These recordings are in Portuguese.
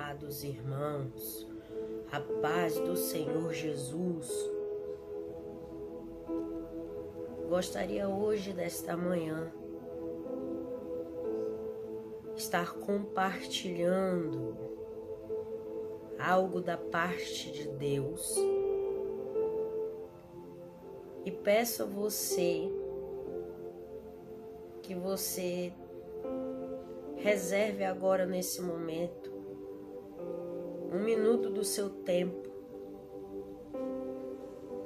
amados irmãos, a paz do Senhor Jesus. Gostaria hoje, desta manhã, estar compartilhando algo da parte de Deus e peço a você que você reserve agora nesse momento um minuto do seu tempo,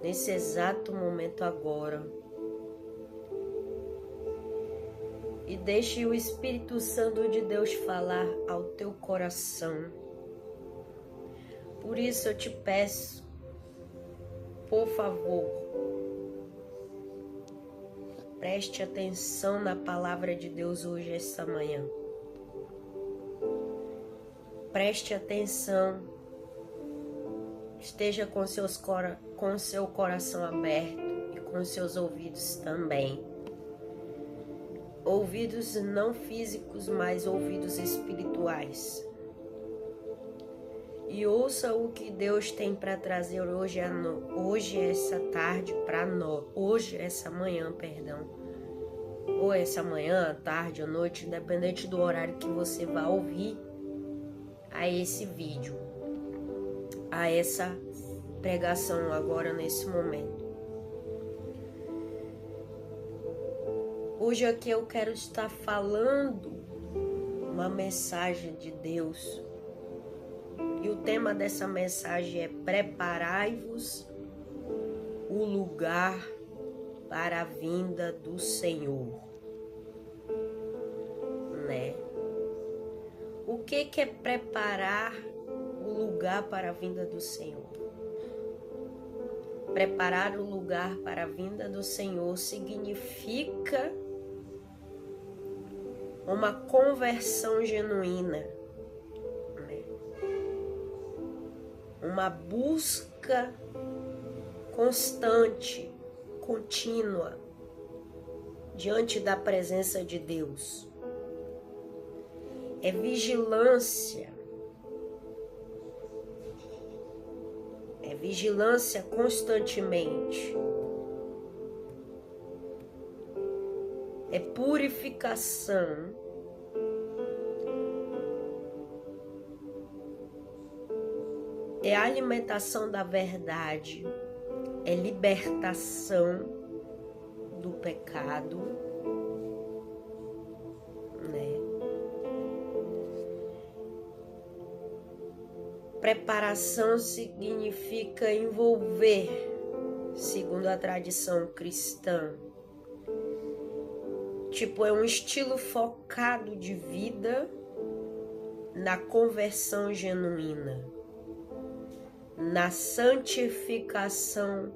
nesse exato momento agora, e deixe o Espírito Santo de Deus falar ao teu coração. Por isso eu te peço, por favor, preste atenção na palavra de Deus hoje, esta manhã. Preste atenção, esteja com seu coração aberto e com seus ouvidos também. Ouvidos não físicos, mas ouvidos espirituais. E ouça o que Deus tem para trazer hoje, essa tarde, para nós. Essa manhã, ou essa manhã, tarde, ou noite, independente do horário que você vai ouvir a esse vídeo, a essa pregação agora nesse momento. Hoje aqui eu quero estar falando uma mensagem de Deus. E o tema dessa mensagem é: preparai-vos o lugar para a vinda do Senhor. Né? O que é preparar o lugar para a vinda do Senhor? Preparar o lugar para a vinda do Senhor significa uma conversão genuína, né? Uma busca constante, contínua, diante da presença de Deus. É vigilância. É vigilância constantemente. É purificação. É alimentação da verdade. É libertação do pecado, né? Preparação significa envolver, segundo a tradição cristã. É um estilo focado de vida na conversão genuína, na santificação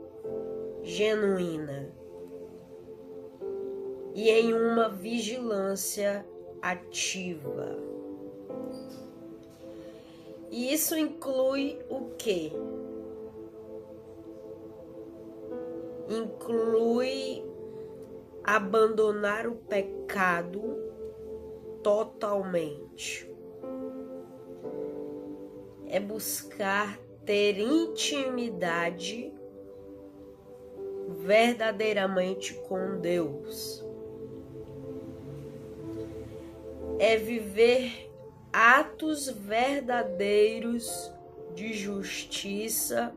genuína e em uma vigilância ativa. E isso inclui o quê? Inclui abandonar o pecado totalmente. É buscar ter intimidade verdadeiramente com Deus. É viver atos verdadeiros de justiça,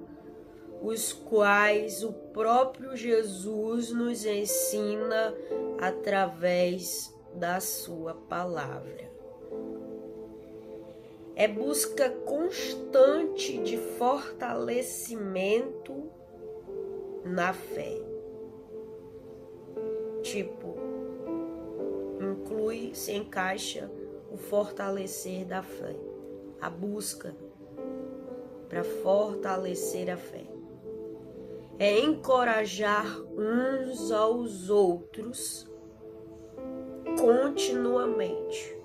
os quais o próprio Jesus nos ensina através da sua palavra. É busca constante de fortalecimento na fé. Se encaixa o fortalecer da fé, a busca para fortalecer a fé. É encorajar uns aos outros continuamente,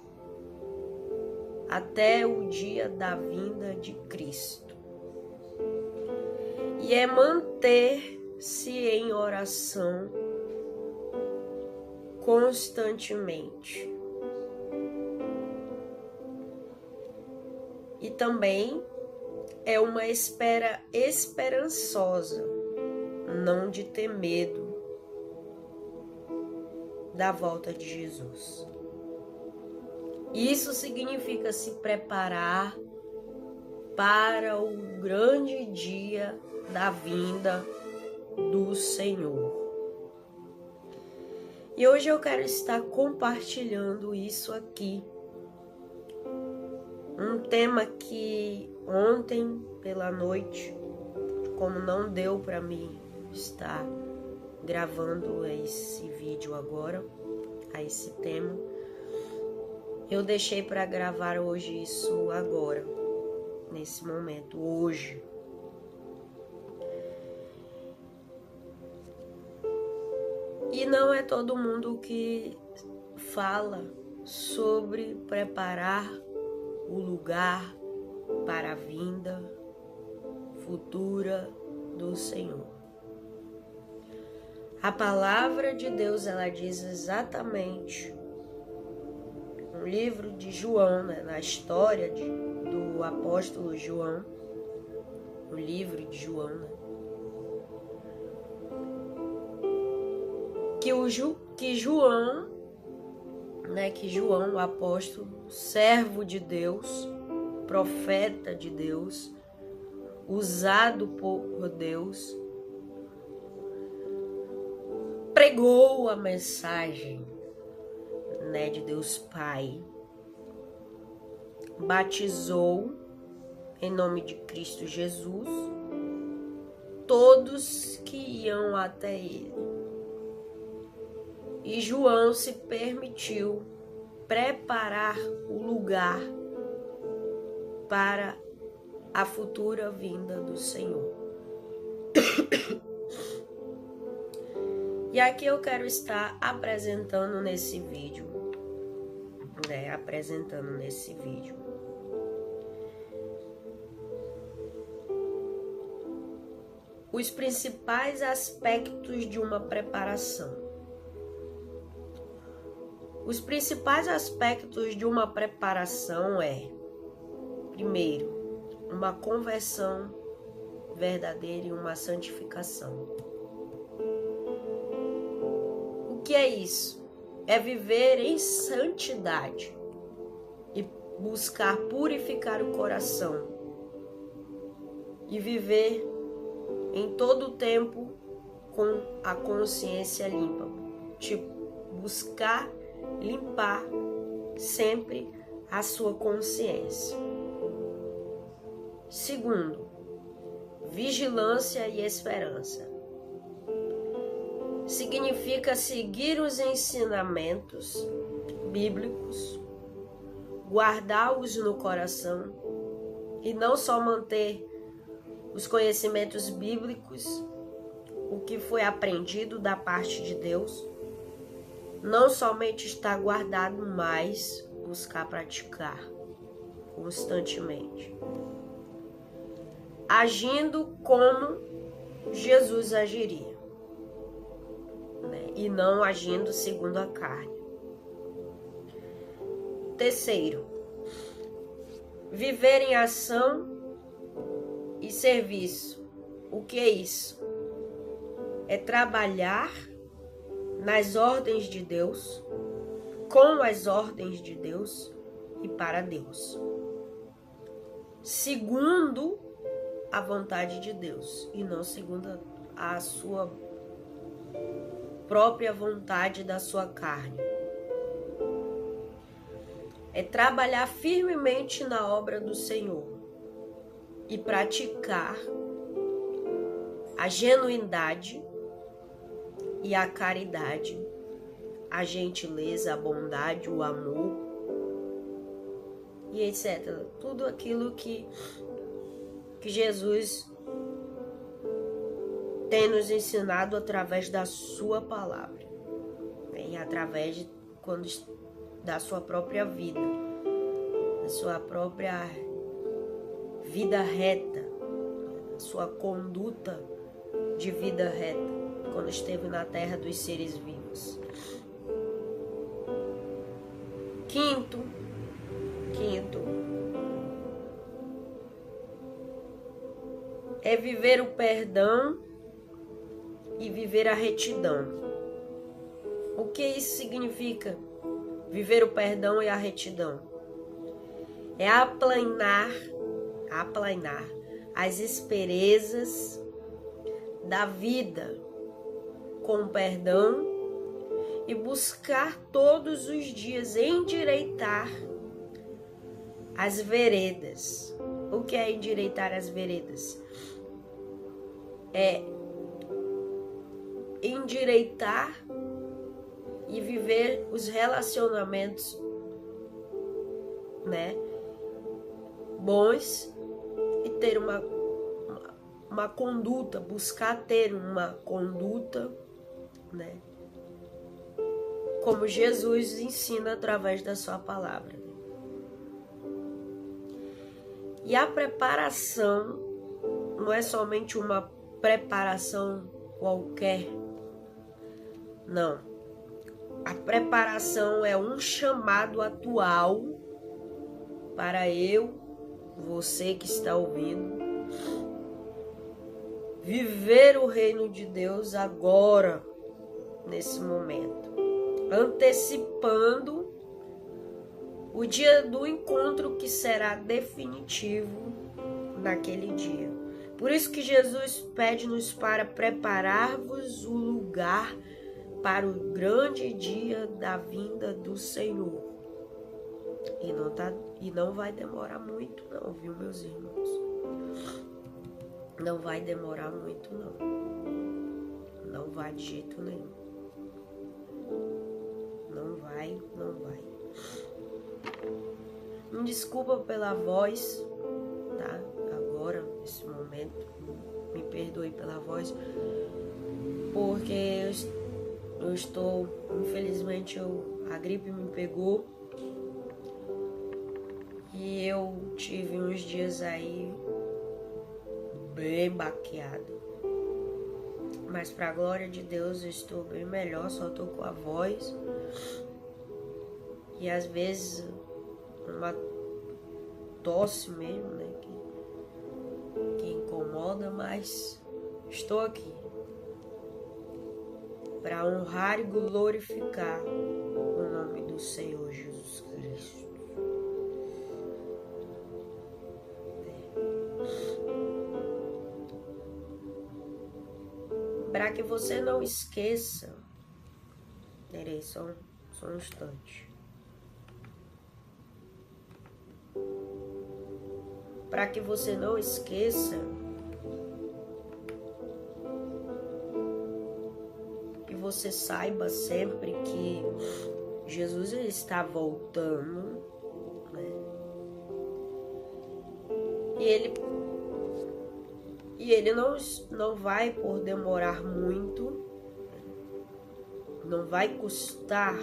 até o dia da vinda de Cristo. E é manter-se em oração constantemente. E também é uma espera esperançosa, não de ter medo da volta de Jesus. Isso significa se preparar para o grande dia da vinda do Senhor. E hoje eu quero estar compartilhando isso aqui. Um tema que ontem pela noite, como não deu para mim estar gravando esse vídeo agora, a esse tema, eu deixei para gravar hoje isso agora, nesse momento, hoje. E não é todo mundo que fala sobre preparar o lugar para a vinda futura do Senhor. A palavra de Deus, ela diz exatamente, no livro de João, né, na história do apóstolo João, o livro de João, né, que João, o apóstolo, servo de Deus, profeta de Deus, usado por Deus, pregou a mensagem, né, de Deus Pai, batizou em nome de Cristo Jesus todos que iam até ele. E João se permitiu preparar o lugar para a futura vinda do Senhor. E aqui eu quero estar apresentando nesse vídeo, os principais aspectos de uma preparação. Os principais aspectos de uma preparação é, primeiro, uma conversão verdadeira e uma santificação. O que é isso? É viver em santidade e buscar purificar o coração e viver em todo o tempo com a consciência limpa. Tipo, buscar limpar sempre a sua consciência. Segundo, vigilância e esperança. Significa seguir os ensinamentos bíblicos, guardá-los no coração e não só manter os conhecimentos bíblicos, o que foi aprendido da parte de Deus, não somente está guardado, mas buscar praticar constantemente, agindo como Jesus agiria, né? E não agindo segundo a carne. Terceiro, viver em ação e serviço. O que é isso? É trabalhar nas ordens de Deus, com as ordens de Deus e para Deus, segundo a vontade de Deus e não segundo a sua própria vontade da sua carne. É trabalhar firmemente na obra do Senhor e praticar a genuidade e a caridade, a gentileza, a bondade, o amor e etc. Tudo aquilo que Jesus tem nos ensinado através da sua palavra, e através da sua própria vida, da sua própria vida reta, da sua conduta de vida reta, quando esteve na terra dos seres vivos. Quinto, é viver o perdão e viver a retidão. O que isso significa? Viver o perdão e a retidão. É aplanar as asperezas da vida com perdão e buscar todos os dias endireitar as veredas. O que é endireitar as veredas? É endireitar e viver os relacionamentos, né, bons e ter uma conduta, buscar ter uma conduta, né, como Jesus ensina através da sua palavra. E a preparação não é somente uma preparação qualquer, não. A preparação é um chamado atual para você que está ouvindo, viver o reino de Deus agora, nesse momento, antecipando o dia do encontro que será definitivo naquele dia. Por isso que Jesus pede-nos para preparar-vos o lugar para o grande dia da vinda do Senhor. E não vai demorar muito não, viu, meus irmãos? Não vai demorar muito não. Não vai de jeito nenhum. Não vai. Me desculpa pela voz, tá? Agora, nesse momento, me perdoe pela voz, porque eu estou, infelizmente, a gripe me pegou e eu tive uns dias aí bem baqueado. Mas pra glória de Deus eu estou bem melhor, só tô com a voz. E às vezes uma tosse mesmo, né? Que incomoda, mas estou aqui para honrar e glorificar o nome do Senhor Jesus Cristo. Para que você não esqueça, peraí, só um instante. Para que você não esqueça e você saiba sempre que Jesus está voltando, né? E ele não vai por demorar muito, não vai custar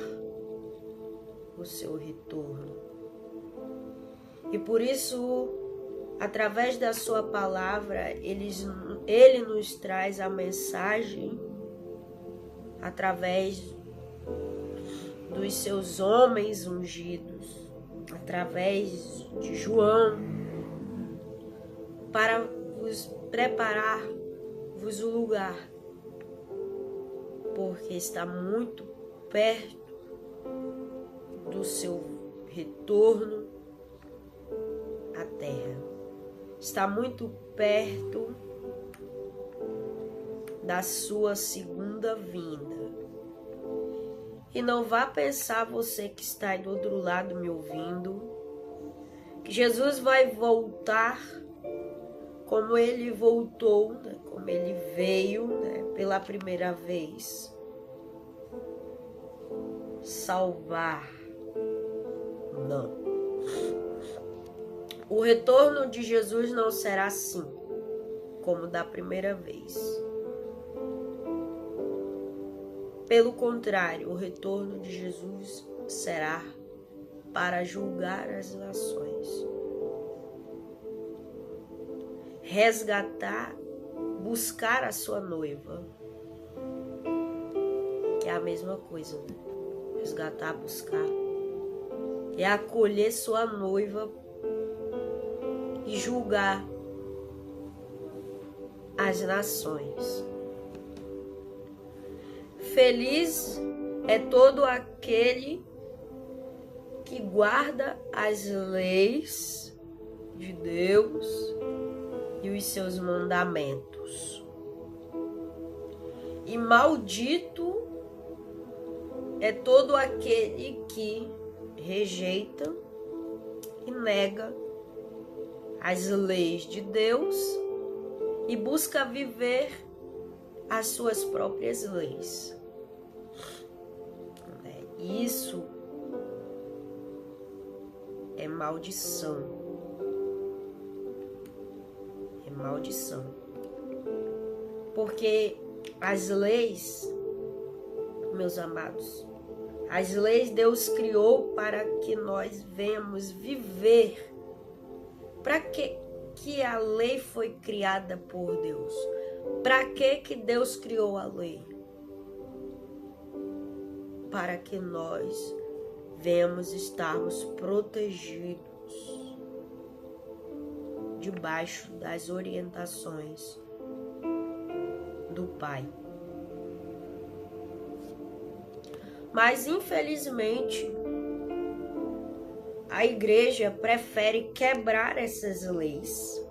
o seu retorno. E por isso, através da sua palavra, ele nos traz a mensagem através dos seus homens ungidos, através de João, para vos preparar-vos o lugar, porque está muito perto do seu retorno à terra. Está muito perto da sua segunda vinda. E não vá pensar, você que está aí do outro lado me ouvindo, que Jesus vai voltar como ele voltou, né? Como ele veio, né? Pela primeira vez. Salvar. Não. O retorno de Jesus não será assim, como da primeira vez. Pelo contrário, o retorno de Jesus será para julgar as nações, resgatar, buscar a sua noiva, que é a mesma coisa, né? Resgatar, buscar, é acolher sua noiva e julgar as nações. Feliz é todo aquele que guarda as leis de Deus e os seus mandamentos. E maldito é todo aquele que rejeita e nega as leis de Deus e busca viver as suas próprias leis. Isso é maldição. É maldição. Porque as leis, meus amados, as leis Deus criou para que nós venhamos viver. Para que a lei foi criada por Deus? Para que Deus criou a lei? Para que nós venhamos estarmos protegidos debaixo das orientações do Pai. Mas infelizmente a igreja prefere quebrar essas leis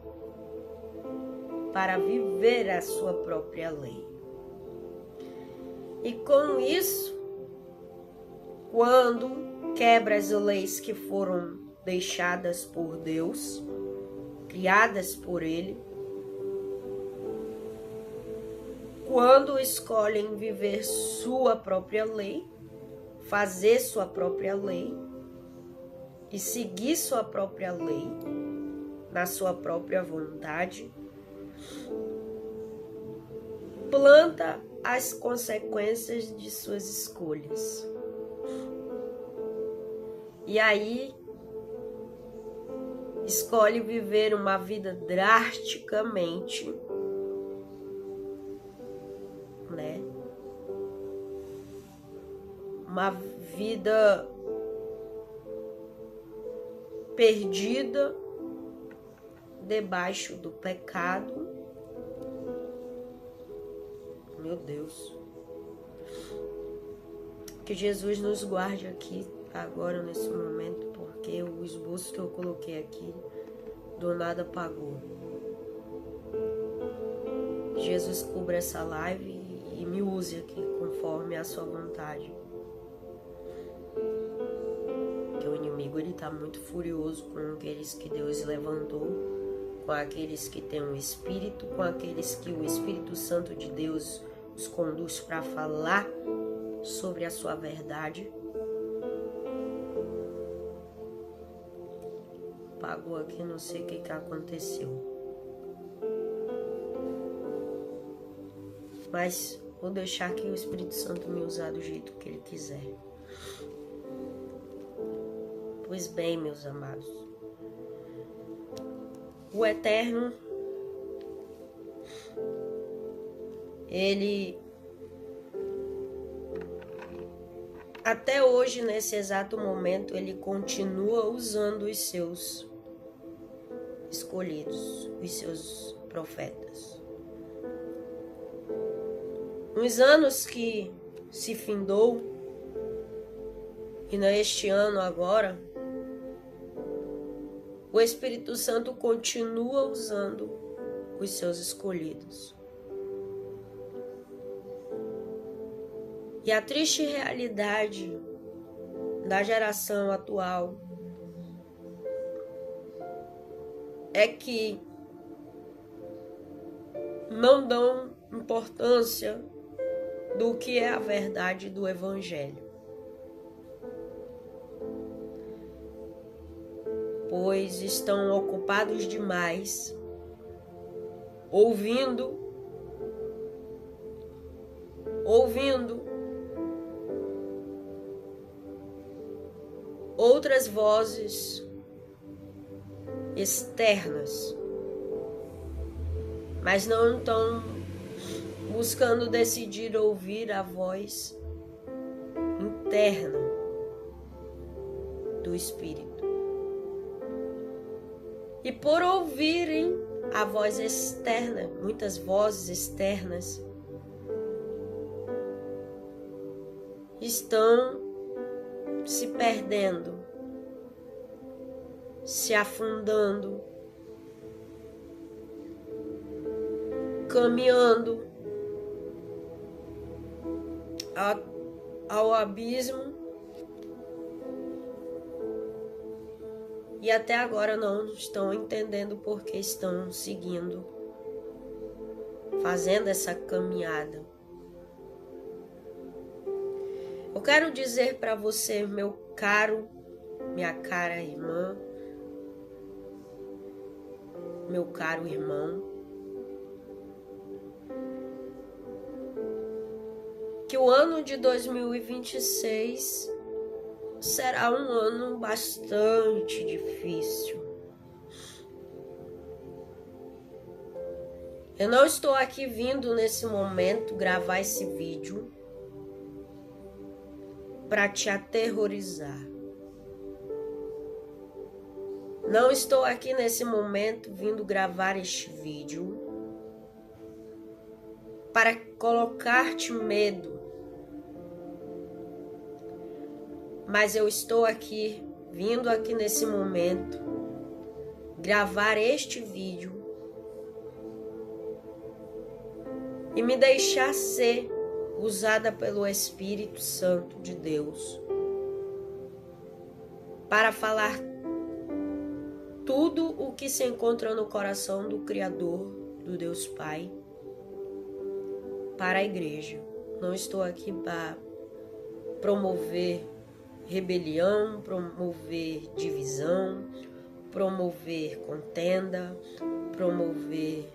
para viver a sua própria lei. E com isso, quando quebra as leis que foram deixadas por Deus, criadas por Ele, quando escolhem viver sua própria lei, fazer sua própria lei e seguir sua própria lei na sua própria vontade, planta as consequências de suas escolhas. E aí, escolhe viver uma vida drasticamente, né? Uma vida perdida debaixo do pecado. Meu Deus. Que Jesus nos guarde aqui agora nesse momento, porque o esboço que eu coloquei aqui do nada apagou. Jesus cubra essa live e me use aqui conforme a sua vontade. Que o inimigo ele tá muito furioso com aqueles que Deus levantou, com aqueles que têm um espírito, com aqueles que o Espírito Santo de Deus os conduz para falar sobre a sua verdade. Apagou aqui, não sei o que aconteceu. Mas vou deixar que o Espírito Santo me usar do jeito que Ele quiser. Pois bem, meus amados, o Eterno, Ele até hoje, nesse exato momento, Ele continua usando os seus escolhidos, os seus profetas. Nos anos que se findou, e neste ano agora, o Espírito Santo continua usando os seus escolhidos. E a triste realidade da geração atual é que não dão importância do que é a verdade do Evangelho. Pois estão ocupados demais ouvindo outras vozes externas, mas não estão buscando decidir ouvir a voz interna do Espírito. E por ouvirem a voz externa, muitas vozes externas estão se perdendo, se afundando, caminhando ao abismo e até agora não estão entendendo por que estão seguindo, fazendo essa caminhada. Eu quero dizer para você, meu caro, minha cara irmã, meu caro irmão, que o ano de 2026 será um ano bastante difícil. Eu não estou aqui vindo nesse momento gravar esse vídeo para te aterrorizar. Não estou aqui nesse momento vindo gravar este vídeo para colocar-te medo. Mas eu estou aqui, vindo aqui nesse momento, gravar este vídeo e me deixar ser usada pelo Espírito Santo de Deus para falar tudo o que se encontra no coração do Criador, do Deus Pai, para a igreja. Não estou aqui para promover rebelião, promover divisão, promover contenda, promover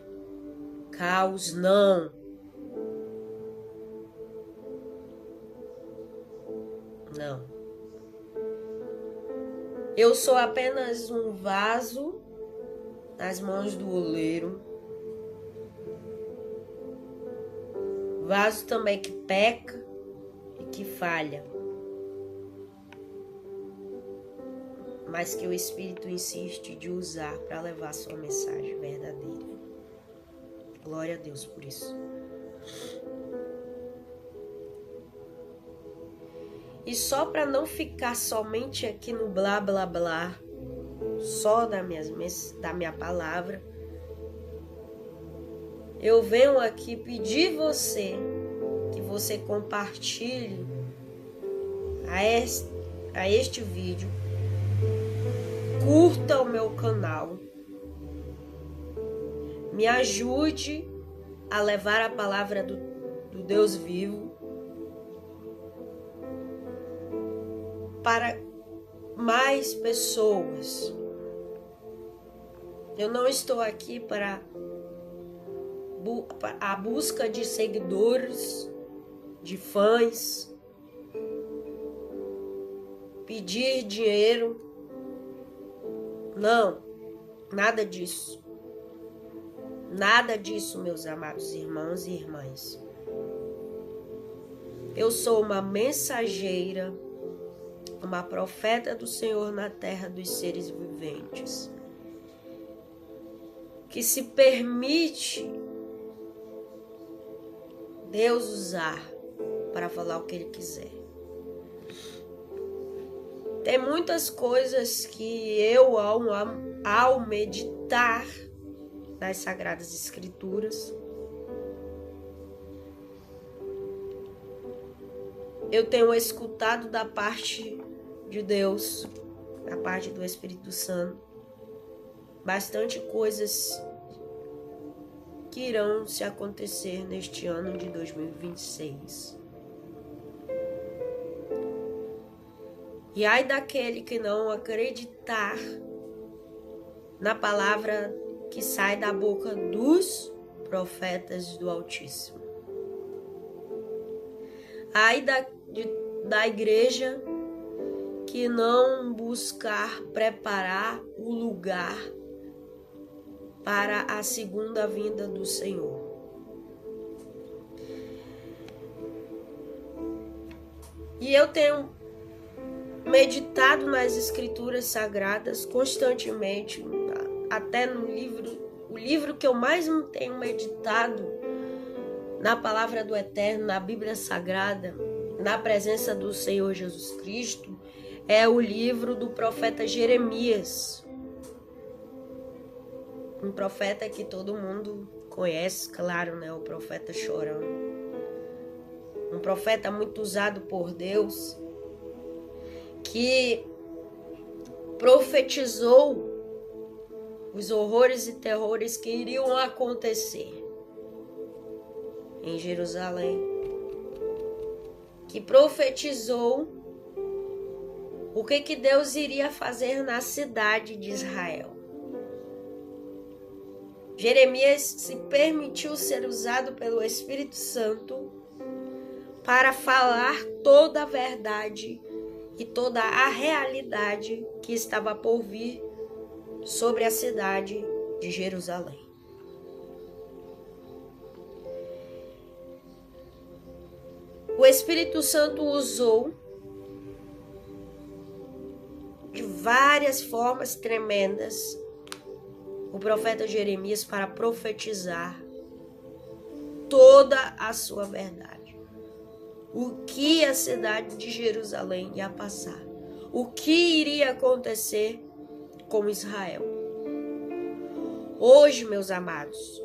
caos, não. Não. Eu sou apenas um vaso nas mãos do oleiro. Vaso também que peca e que falha. Mas que o Espírito insiste de usar para levar sua mensagem verdadeira. Glória a Deus por isso. E só para não ficar somente aqui no blá blá blá, só da minha palavra, eu venho aqui pedir que você compartilhe a este vídeo, curta o meu canal, me ajude a levar a palavra do Deus vivo para mais pessoas. Eu não estou aqui para a busca de seguidores, de fãs, pedir dinheiro. Não, nada disso. Nada disso, meus amados irmãos e irmãs. Eu sou uma mensageira, uma profeta do Senhor na terra dos seres viventes, que se permite Deus usar para falar o que Ele quiser. Tem muitas coisas que eu, ao meditar nas Sagradas Escrituras, eu tenho escutado da parte de Deus, da parte do Espírito Santo, bastante coisas que irão se acontecer neste ano de 2026. E ai daquele que não acreditar na palavra que sai da boca dos profetas do Altíssimo. Ai da igreja que não buscar preparar o lugar para a segunda vinda do Senhor. E eu tenho meditado nas Escrituras Sagradas constantemente, até no livro o livro que eu mais tenho meditado na palavra do Eterno, na Bíblia Sagrada, na presença do Senhor Jesus Cristo, é o livro do profeta Jeremias. Um profeta que todo mundo conhece, claro, né? O profeta chorão. Um profeta muito usado por Deus, que profetizou os horrores e terrores que iriam acontecer em Jerusalém, que profetizou o que Deus iria fazer na cidade de Israel. Jeremias se permitiu ser usado pelo Espírito Santo para falar toda a verdade e toda a realidade que estava por vir sobre a cidade de Jerusalém. O Espírito Santo usou de várias formas tremendas o profeta Jeremias para profetizar toda a sua verdade. O que a cidade de Jerusalém ia passar. O que iria acontecer com Israel. Hoje, meus amados,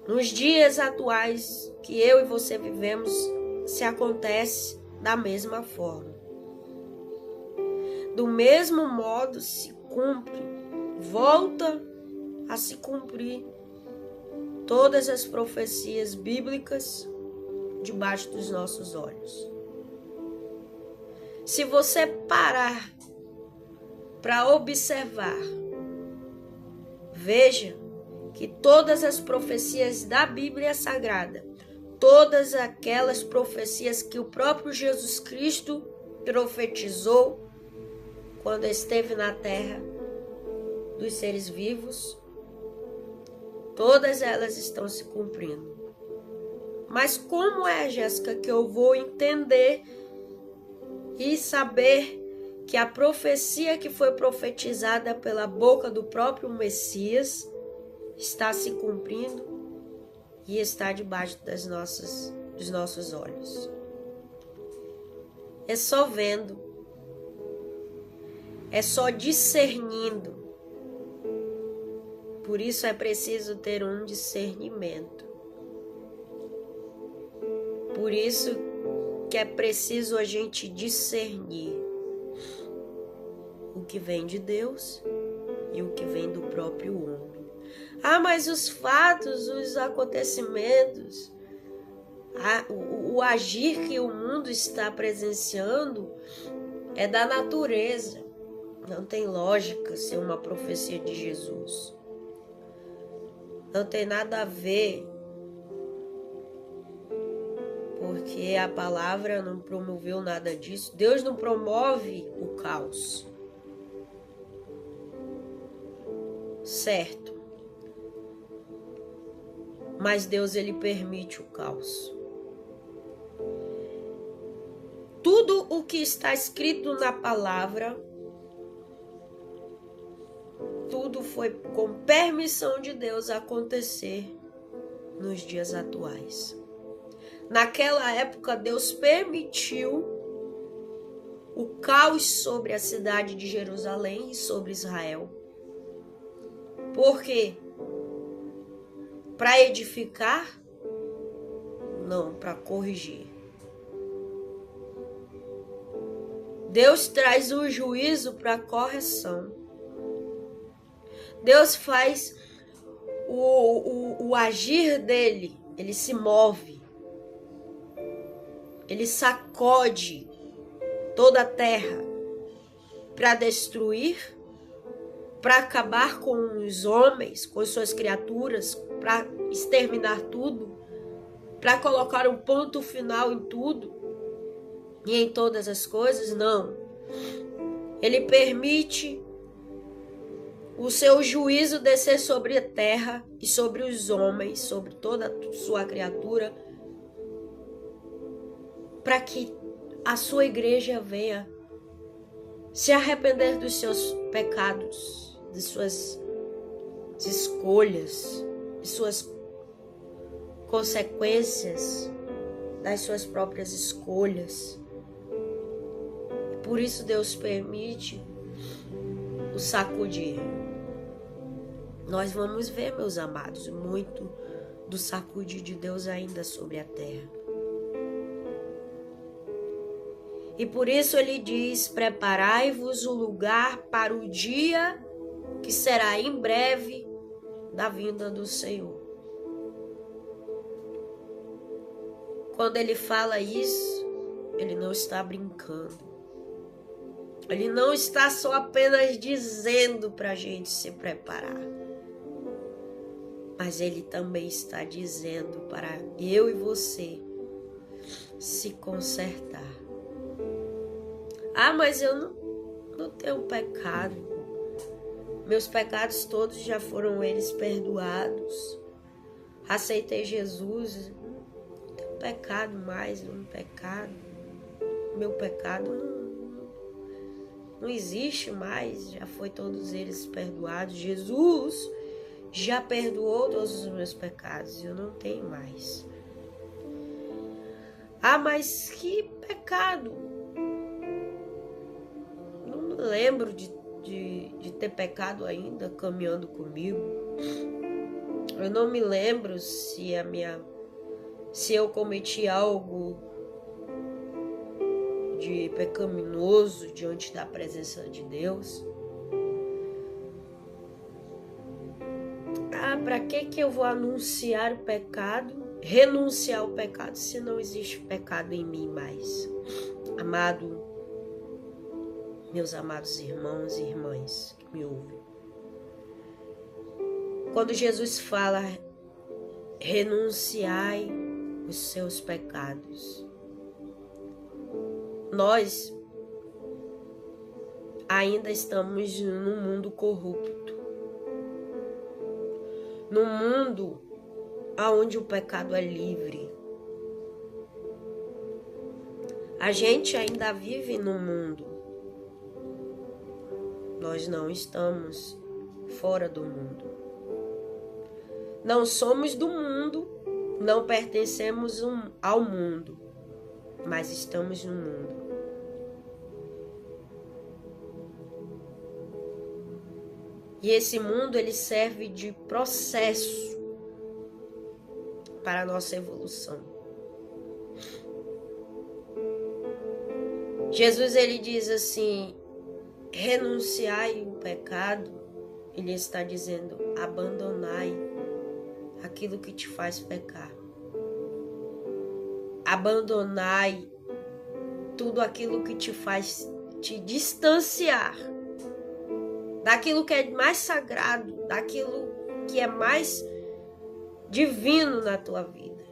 nos dias atuais que eu e você vivemos, se acontece da mesma forma. Do mesmo modo se cumpre, volta a se cumprir todas as profecias bíblicas debaixo dos nossos olhos. Se você parar para observar, veja que todas as profecias da Bíblia Sagrada, todas aquelas profecias que o próprio Jesus Cristo profetizou quando esteve na terra dos seres vivos, todas elas estão se cumprindo. Mas como é, Jéssica, que eu vou entender e saber que a profecia que foi profetizada pela boca do próprio Messias está se cumprindo e está debaixo dos nossos olhos? É só vendo, é só discernindo. Por isso é preciso ter um discernimento. Por isso que é preciso a gente discernir o que vem de Deus e o que vem do próprio homem. Ah, mas os fatos, os acontecimentos, o agir que o mundo está presenciando é da natureza. Não tem lógica ser uma profecia de Jesus. Não tem nada a ver, porque a palavra não promoveu nada disso. Deus não promove o caos. Certo. Mas Deus, ele permite o caos. Tudo o que está escrito na palavra, tudo foi com permissão de Deus acontecer nos dias atuais. Naquela época, Deus permitiu o caos sobre a cidade de Jerusalém e sobre Israel. Por quê? Para edificar? Não, para corrigir. Deus traz o juízo para correção. Deus faz o agir dele, ele se move. Ele sacode toda a terra para destruir, para acabar com os homens, com suas criaturas, para exterminar tudo, para colocar um ponto final em tudo e em todas as coisas. Não. Ele permite o seu juízo descer sobre a terra e sobre os homens, sobre toda a sua criatura, para que a sua igreja venha se arrepender dos seus pecados, de suas escolhas e suas consequências das suas próprias escolhas. Por isso Deus permite o sacudir. Nós vamos ver, meus amados, muito do sacudir de Deus ainda sobre a terra. E por isso ele diz: preparai-vos um lugar para o dia que será em breve da vinda do Senhor. Quando ele fala isso, ele não está brincando. Ele não está só apenas dizendo para a gente se preparar. Mas ele também está dizendo para eu e você se consertar. Ah, mas eu não tenho pecado. Meus pecados todos já foram eles perdoados. Aceitei Jesus. Não tenho pecado mais, não pecado. Meu pecado não existe mais. Já foi todos eles perdoados. Jesus já perdoou todos os meus pecados. Eu não tenho mais. Ah, mas que pecado? Não me lembro de ter pecado ainda caminhando comigo. Eu não me lembro se eu cometi algo de pecaminoso diante da presença de Deus. Ah, para que eu vou anunciar o pecado, renunciar ao pecado, se não existe pecado em mim mais? Amado, meus amados irmãos e irmãs que me ouvem. Quando Jesus fala, renunciai os seus pecados, nós ainda estamos num mundo corrupto, num mundo onde o pecado é livre. A gente ainda vive no mundo. Nós não estamos fora do mundo. Não somos do mundo, não pertencemos ao mundo, mas estamos no mundo. E esse mundo, ele serve de processo para a nossa evolução. Jesus, ele diz assim, renunciai o pecado. Ele está dizendo, abandonai aquilo que te faz pecar. Abandonai tudo aquilo que te faz te distanciar daquilo que é mais sagrado, daquilo que é mais divino na tua vida.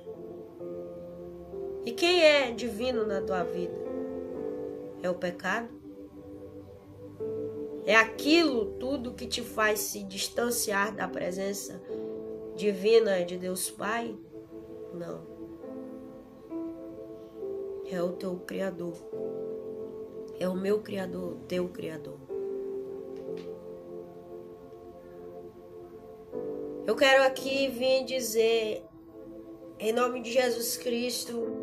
E quem é divino na tua vida? É o pecado? É aquilo tudo que te faz se distanciar da presença divina de Deus Pai? Não. É o teu Criador. É o meu Criador, o teu Criador. Eu quero aqui vir dizer, em nome de Jesus Cristo,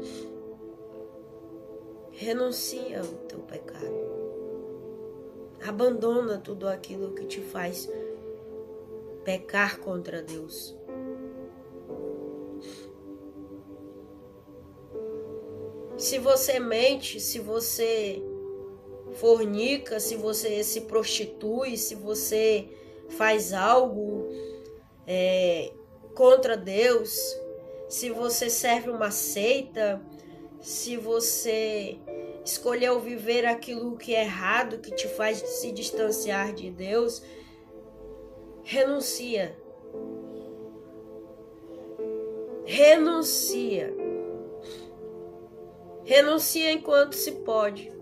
renuncia ao teu pecado. Abandona tudo aquilo que te faz pecar contra Deus. Se você mente, se você fornica, se você se prostitui, se você faz algo contra Deus, se você serve uma seita, se você escolheu viver aquilo que é errado, que te faz se distanciar de Deus, renuncia. Renuncia. Renuncia enquanto se pode.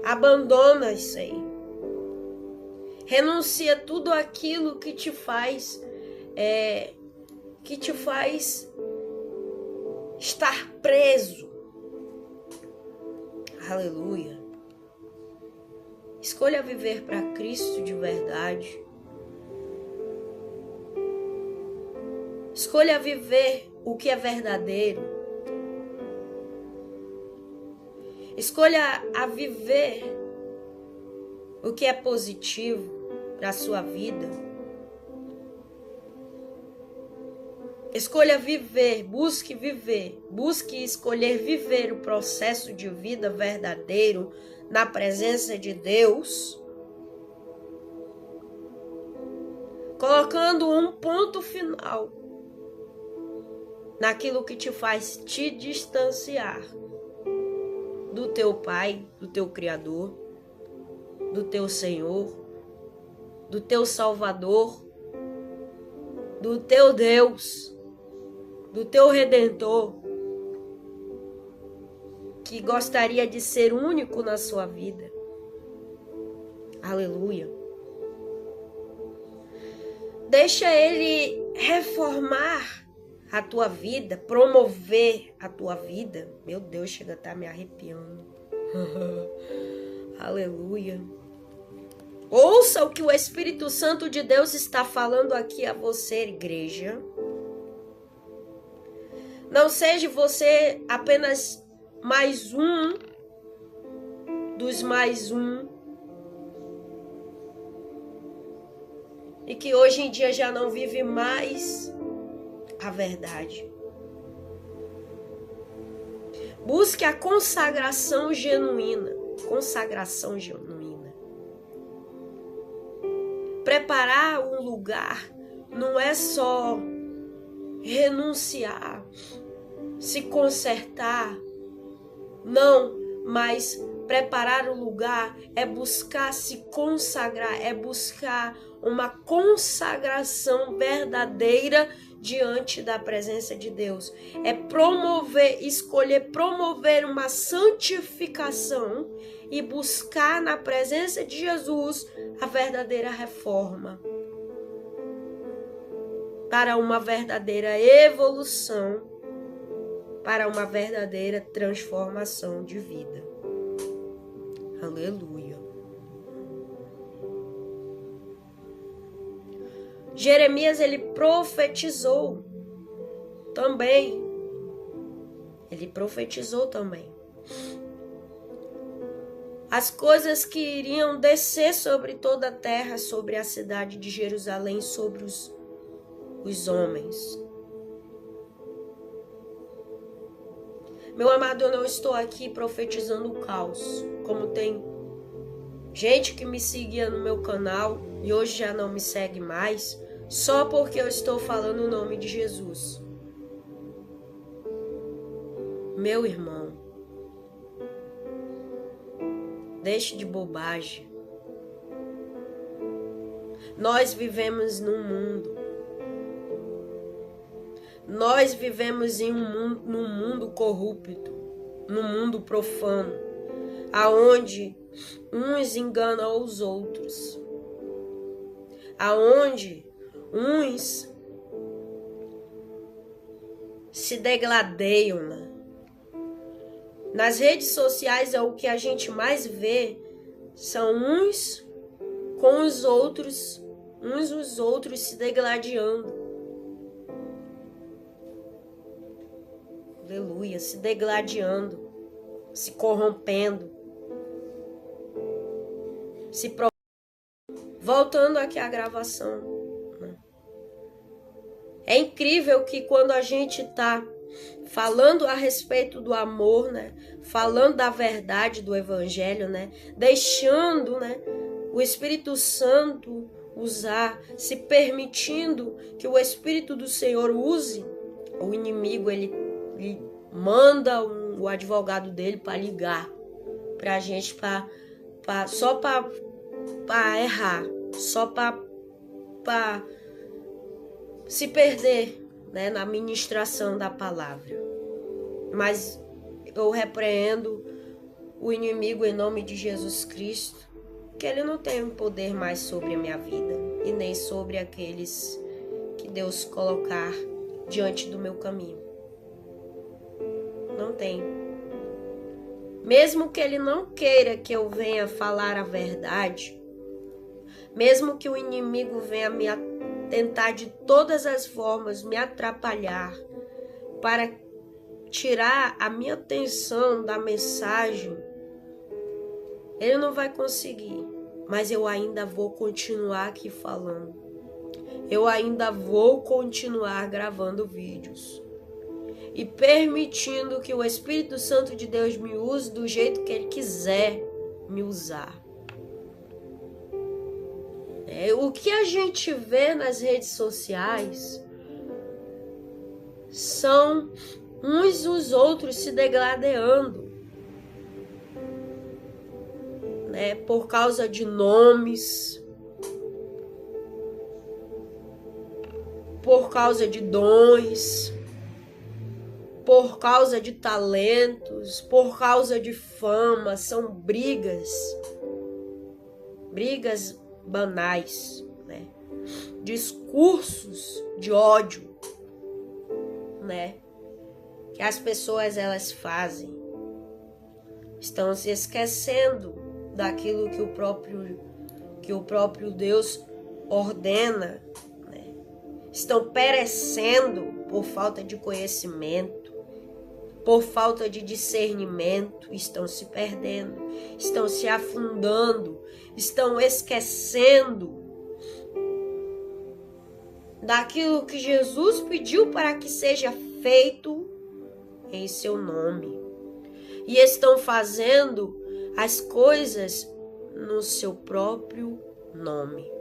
Abandona isso aí. Renuncia tudo aquilo que te faz estar preso. Aleluia. Escolha viver para Cristo de verdade. Escolha viver o que é verdadeiro. Escolha a viver o que é positivo para a sua vida. Escolha viver, busque escolher viver o processo de vida verdadeiro na presença de Deus, colocando um ponto final naquilo que te faz te distanciar do teu Pai, do teu Criador, do teu Senhor, do teu Salvador, do teu Deus, do teu Redentor, que gostaria de ser único na sua vida. Aleluia. Deixa Ele reformar a tua vida, promover a tua vida. Meu Deus, chega a estar me arrepiando. Aleluia. Ouça o que o Espírito Santo de Deus está falando aqui a você, igreja. Não seja você apenas mais um dos mais um, e que hoje em dia já não vive mais a verdade. Busque a consagração genuína. Consagração genuína. Preparar um lugar não é só renunciar, se consertar. Não, mas preparar o lugar é buscar se consagrar, é buscar uma consagração verdadeira diante da presença de Deus. É promover, escolher promover uma santificação e buscar na presença de Jesus a verdadeira reforma, para uma verdadeira evolução, para uma verdadeira transformação de vida. Aleluia. Jeremias, ele profetizou também. Ele profetizou também as coisas que iriam descer sobre toda a terra, sobre a cidade de Jerusalém, sobre os homens. Meu amado, eu não estou aqui profetizando o caos, como tem gente que me seguia no meu canal e hoje já não me segue mais, só porque eu estou falando o nome de Jesus. Meu irmão, deixe de bobagem. Nós vivemos num mundo. Nós vivemos num mundo corrupto, num mundo profano, aonde uns enganam os outros, aonde uns se degladeiam, né? Nas redes sociais é o que a gente mais vê, são uns com os outros, uns os outros se degladiando. Aleluia, se degladiando, se corrompendo, Voltando aqui à gravação, né? É incrível que quando a gente está falando a respeito do amor, né? Falando da verdade do evangelho, né? Deixando, né, o Espírito Santo usar, se permitindo que o Espírito do Senhor use, o inimigo, ele manda o advogado dele para ligar pra gente, só para errar, só para se perder, né, na ministração da palavra. Mas eu repreendo o inimigo em nome de Jesus Cristo, que ele não tem poder mais sobre a minha vida e nem sobre aqueles que Deus colocar diante do meu caminho. Não tem. Mesmo que ele não queira que eu venha falar a verdade, mesmo que o inimigo venha me tentar de todas as formas me atrapalhar, para tirar a minha atenção da mensagem, ele não vai conseguir. Mas eu ainda vou continuar aqui falando. Eu ainda vou continuar gravando vídeos. E permitindo que o Espírito Santo de Deus me use do jeito que Ele quiser me usar. O que a gente vê nas redes sociais são uns os outros se degradando, por causa de nomes, por causa de dons, por causa de talentos, por causa de fama. São brigas banais, discursos de ódio, que as pessoas elas fazem. Estão se esquecendo daquilo que o próprio Deus ordena, Estão perecendo por falta de conhecimento, por falta de discernimento, estão se perdendo, estão se afundando, estão esquecendo daquilo que Jesus pediu para que seja feito em seu nome. E estão fazendo as coisas no seu próprio nome.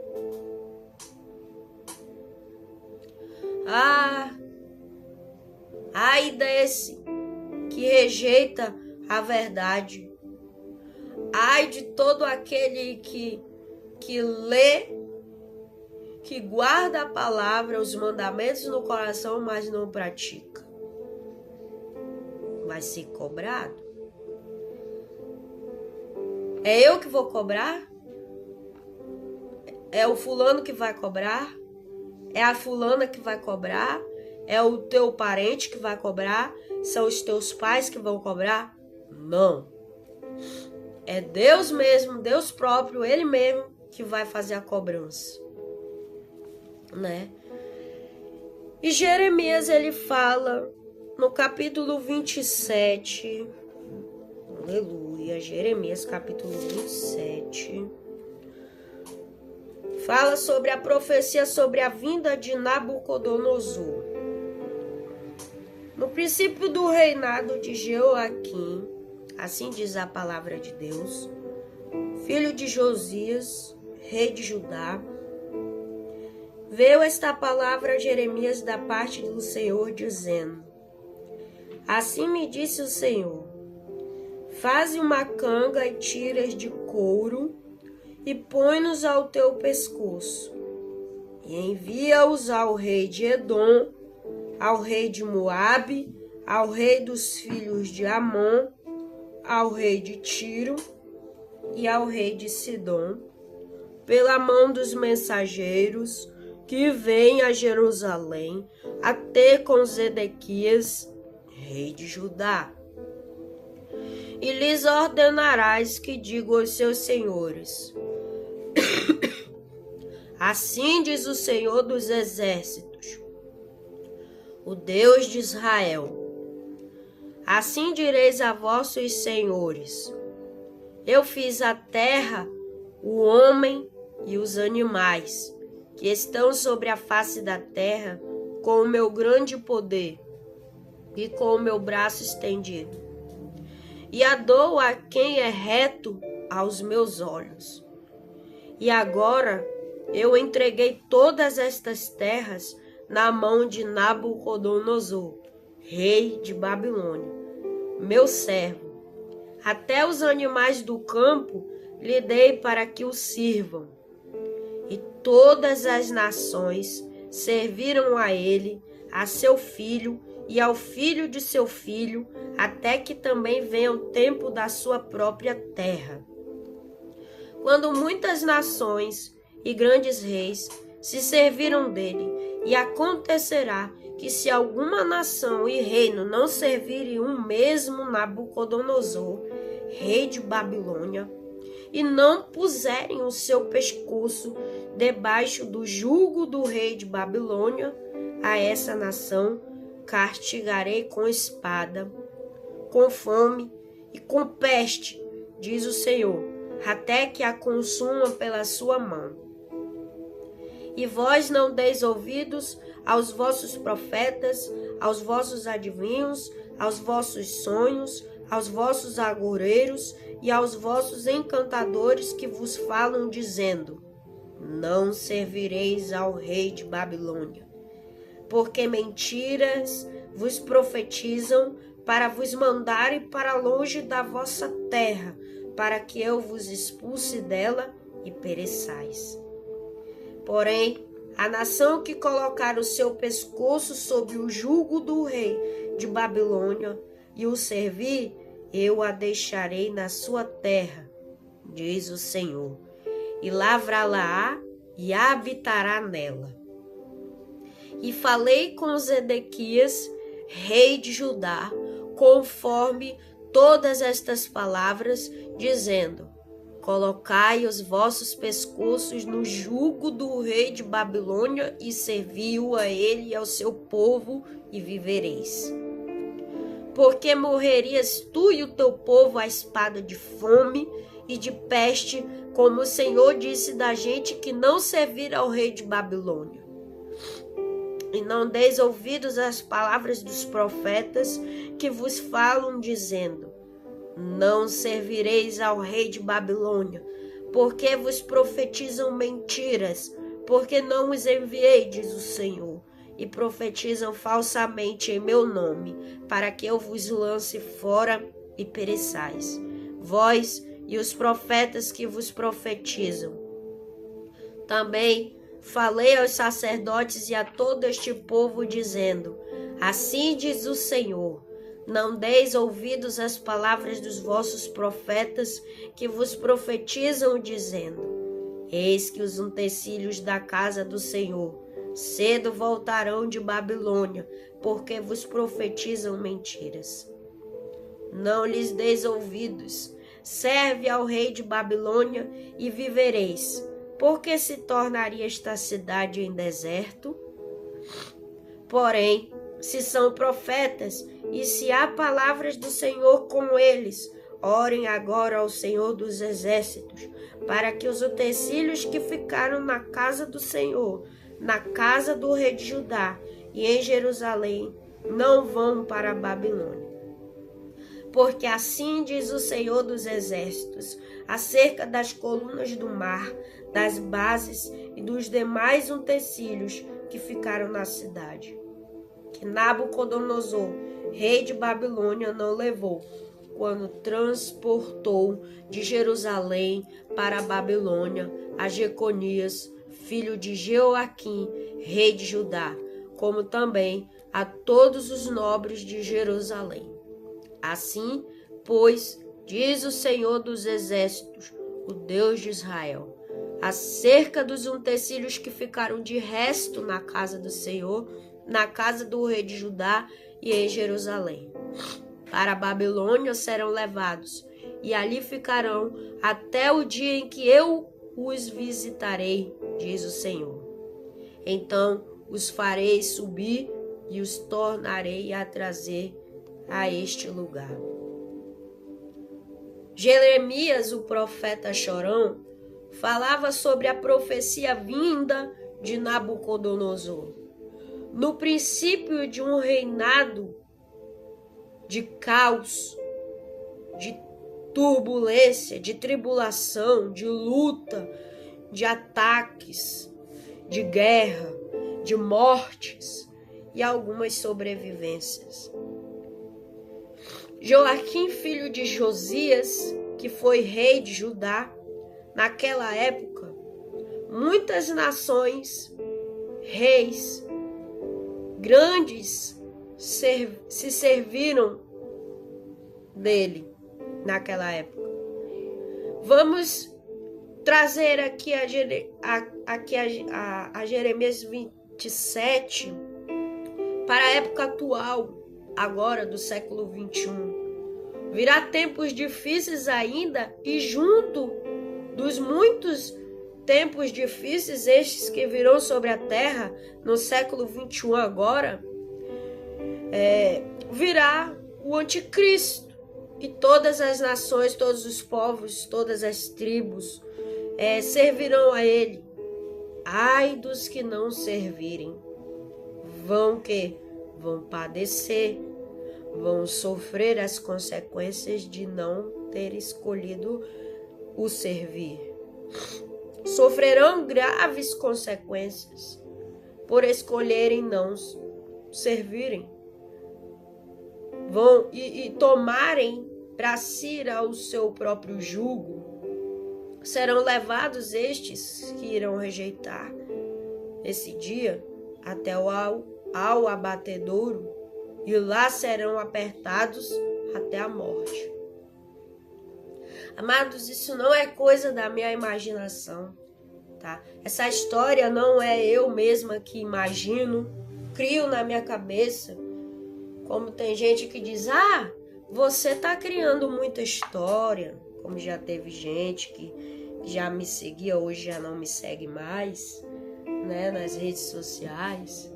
Ai desse que rejeita a verdade. Ai de todo aquele que lê, que guarda a palavra, os mandamentos no coração, mas não pratica. Vai ser cobrado. É eu que vou cobrar? É o fulano que vai cobrar? É a fulana que vai cobrar? É o teu parente que vai cobrar? São os teus pais que vão cobrar? Não. É Deus mesmo, Deus próprio, Ele mesmo que vai fazer a cobrança. E Jeremias, ele fala no capítulo 27, aleluia, Jeremias capítulo 27, fala sobre a profecia sobre a vinda de Nabucodonosor. No princípio do reinado de Jeoaquim, assim diz a palavra de Deus, filho de Josias, rei de Judá, veio esta palavra a Jeremias da parte do Senhor, dizendo: assim me disse o Senhor, faze uma canga e tiras de couro, e põe-nos ao teu pescoço, e envia-os ao rei de Edom, ao rei de Moabe, ao rei dos filhos de Amon, ao rei de Tiro e ao rei de Sidom, pela mão dos mensageiros que vêm a Jerusalém a ter com Zedequias, rei de Judá. E lhes ordenarás que digam aos seus senhores: assim diz o Senhor dos exércitos, o Deus de Israel: assim direis a vossos senhores: eu fiz a terra, o homem e os animais que estão sobre a face da terra com o meu grande poder e com o meu braço estendido, e a dou a quem é reto aos meus olhos. E agora eu entreguei todas estas terras na mão de Nabucodonosor, rei de Babilônia, meu servo. Até os animais do campo lhe dei para que o sirvam. E todas as nações serviram a ele, a seu filho e ao filho de seu filho, até que também venha o tempo da sua própria terra. Quando muitas nações e grandes reis se serviram dele, e acontecerá que se alguma nação e reino não servirem o mesmo Nabucodonosor, rei de Babilônia, e não puserem o seu pescoço debaixo do jugo do rei de Babilônia, a essa nação castigarei com espada, com fome e com peste, diz o Senhor, até que a consuma pela sua mão. E vós não deis ouvidos aos vossos profetas, aos vossos adivinhos, aos vossos sonhos, aos vossos agoureiros e aos vossos encantadores que vos falam, dizendo: não servireis ao rei de Babilônia, porque mentiras vos profetizam para vos mandarem para longe da vossa terra, para que eu vos expulse dela e pereçais. Porém, a nação que colocar o seu pescoço sob o jugo do rei de Babilônia e o servir, eu a deixarei na sua terra, diz o Senhor, e lavrá-la-á e habitará nela. E falei com Zedequias, rei de Judá, conforme todas estas palavras, dizendo: colocai os vossos pescoços no jugo do rei de Babilônia e servi-o a ele e ao seu povo, e vivereis. Porque morrerias tu e o teu povo à espada de fome e de peste, como o Senhor disse da gente que não servir ao rei de Babilônia. E não deis ouvidos às palavras dos profetas que vos falam, dizendo: não servireis ao rei de Babilônia, porque vos profetizam mentiras, porque não os enviei, diz o Senhor, e profetizam falsamente em meu nome, para que eu vos lance fora e pereçais, vós e os profetas que vos profetizam. Também falei aos sacerdotes e a todo este povo, dizendo: assim diz o Senhor, não deis ouvidos às palavras dos vossos profetas que vos profetizam, dizendo: eis que os utensílios da casa do Senhor cedo voltarão de Babilônia, porque vos profetizam mentiras. Não lhes deis ouvidos, serve ao rei de Babilônia e vivereis. Porque se tornaria esta cidade em deserto? Porém, se são profetas, e se há palavras do Senhor com eles, orem agora ao Senhor dos Exércitos, para que os utensílios que ficaram na casa do Senhor, na casa do rei de Judá e em Jerusalém, não vão para a Babilônia. Porque assim diz o Senhor dos Exércitos, acerca das colunas do mar, das bases e dos demais utensílios que ficaram na cidade, que Nabucodonosor, rei de Babilônia, não levou, quando transportou de Jerusalém para a Babilônia a Jeconias, filho de Jeoaquim, rei de Judá, como também a todos os nobres de Jerusalém. Assim, pois, diz o Senhor dos Exércitos, o Deus de Israel, acerca dos utensílios que ficaram de resto na casa do Senhor, na casa do rei de Judá e em Jerusalém. Para a Babilônia serão levados, e ali ficarão até o dia em que eu os visitarei, diz o Senhor. Então os farei subir e os tornarei a trazer a este lugar. Jeremias, o profeta chorão, falava sobre a profecia vinda de Nabucodonosor. No princípio de um reinado de caos, de turbulência, de tribulação, de luta, de ataques, de guerra, de mortes e algumas sobrevivências. Joaquim, filho de Josias, que foi rei de Judá, naquela época, muitas nações, reis, grandes se serviram dele naquela época. Vamos trazer aqui a Jeremias 27 para a época atual, agora do século 21. Virá tempos difíceis ainda, e junto dos muitos tempos difíceis, estes que virão sobre a terra, no século 21 agora, virá o anticristo. E todas as nações, todos os povos, todas as tribos servirão a ele. Ai dos que não servirem. Vão padecer, vão sofrer as consequências de não ter escolhido o servir. Sofrerão graves consequências por escolherem não servirem. Vão e tomarem para si o seu próprio jugo. Serão levados estes que irão rejeitar esse dia até ao abatedouro, e lá serão apertados até a morte. Amados, isso não é coisa da minha imaginação, tá? Essa história não é eu mesma que imagino, crio na minha cabeça. Como tem gente que diz, você tá criando muita história. Como já teve gente que já me seguia, hoje já não me segue mais, né, nas redes sociais.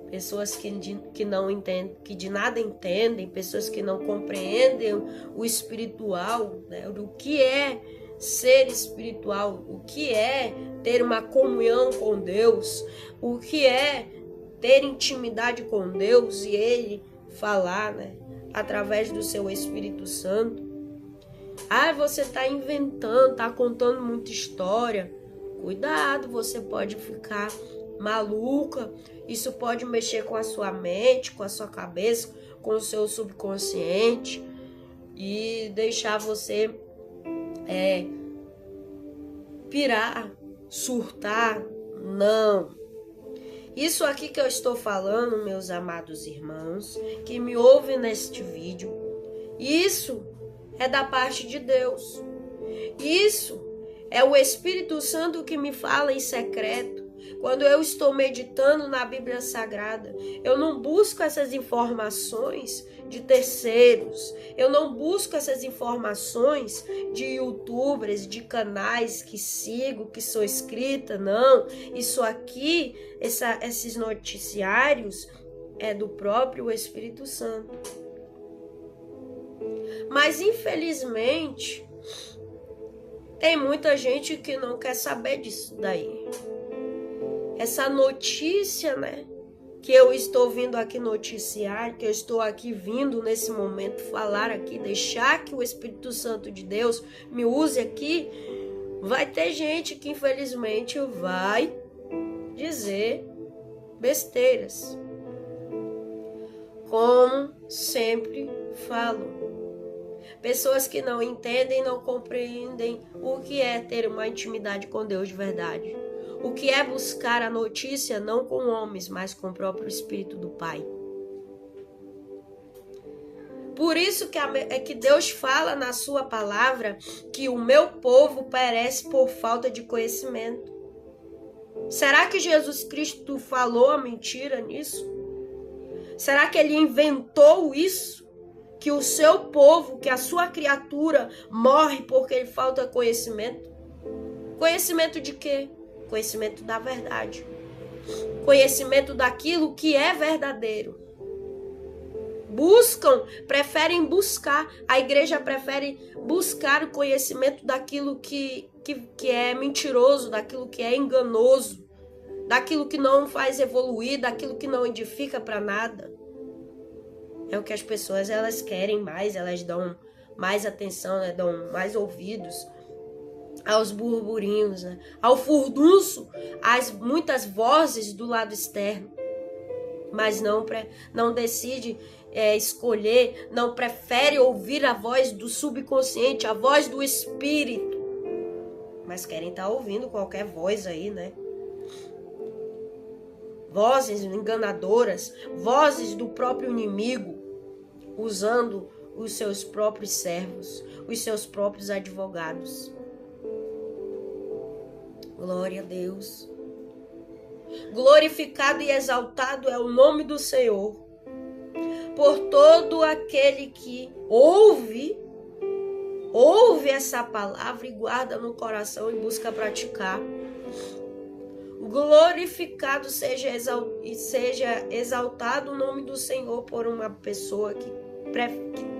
Pessoas que não entendem, que de nada entendem, pessoas que não compreendem o espiritual, né, o que é ser espiritual, o que é ter uma comunhão com Deus, o que é ter intimidade com Deus e Ele falar, né, através do seu Espírito Santo. Você está inventando, está contando muita história. Cuidado, você pode ficar maluca. Isso pode mexer com a sua mente, com a sua cabeça, com o seu subconsciente e deixar você pirar, surtar. Não. Isso aqui que eu estou falando, meus amados irmãos, que me ouvem neste vídeo, isso é da parte de Deus. Isso é o Espírito Santo que me fala em secreto. Quando eu estou meditando na Bíblia Sagrada, eu não busco essas informações de terceiros. Eu não busco essas informações de youtubers, de canais que sigo, que sou inscrita. Não. Isso aqui, esses noticiários, é do próprio Espírito Santo. Mas, infelizmente, tem muita gente que não quer saber disso daí. Essa notícia, né, que eu estou vindo aqui noticiar, que eu estou aqui vindo nesse momento falar aqui, deixar que o Espírito Santo de Deus me use aqui, vai ter gente que, infelizmente, vai dizer besteiras. Como sempre falo. Pessoas que não entendem, não compreendem o que é ter uma intimidade com Deus de verdade. O que é buscar a notícia não com homens, mas com o próprio Espírito do Pai. Por isso que Deus fala na sua palavra que o meu povo perece por falta de conhecimento. Será que Jesus Cristo falou a mentira nisso? Será que ele inventou isso? Que o seu povo, que a sua criatura morre porque falta conhecimento? Conhecimento de quê? Conhecimento da verdade. Conhecimento daquilo que é verdadeiro. Preferem buscar, a igreja prefere buscar o conhecimento daquilo que é mentiroso, daquilo que é enganoso, daquilo que não faz evoluir, daquilo que não edifica para nada. É o que as pessoas elas querem mais, elas dão mais atenção, né? Dão mais ouvidos aos burburinhos, né? Ao furdunço, às muitas vozes do lado externo, mas não decide escolher, não prefere ouvir a voz do subconsciente, a voz do espírito, mas querem estar ouvindo qualquer voz aí, né? Vozes enganadoras, vozes do próprio inimigo, usando os seus próprios servos, os seus próprios advogados. Glória a Deus. Glorificado e exaltado é o nome do Senhor, por todo aquele que ouve ouve essa palavra e guarda no coração e busca praticar. Glorificado seja exaltado o nome do Senhor por uma pessoa que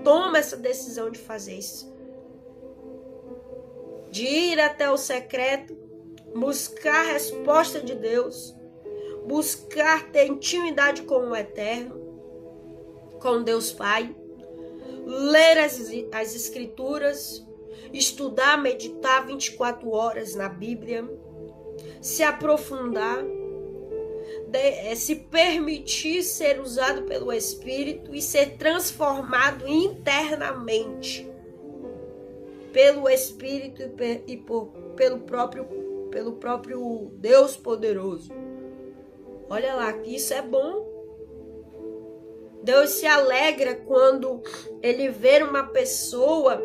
toma essa decisão de fazer isso. De ir até o secreto, buscar a resposta de Deus, buscar ter intimidade com o Eterno, com Deus Pai, ler as Escrituras, estudar, meditar 24 horas na Bíblia, se aprofundar, se permitir ser usado pelo Espírito e ser transformado internamente pelo Espírito e pelo próprio Deus poderoso. Olha lá, que isso é bom. Deus se alegra quando ele vê uma pessoa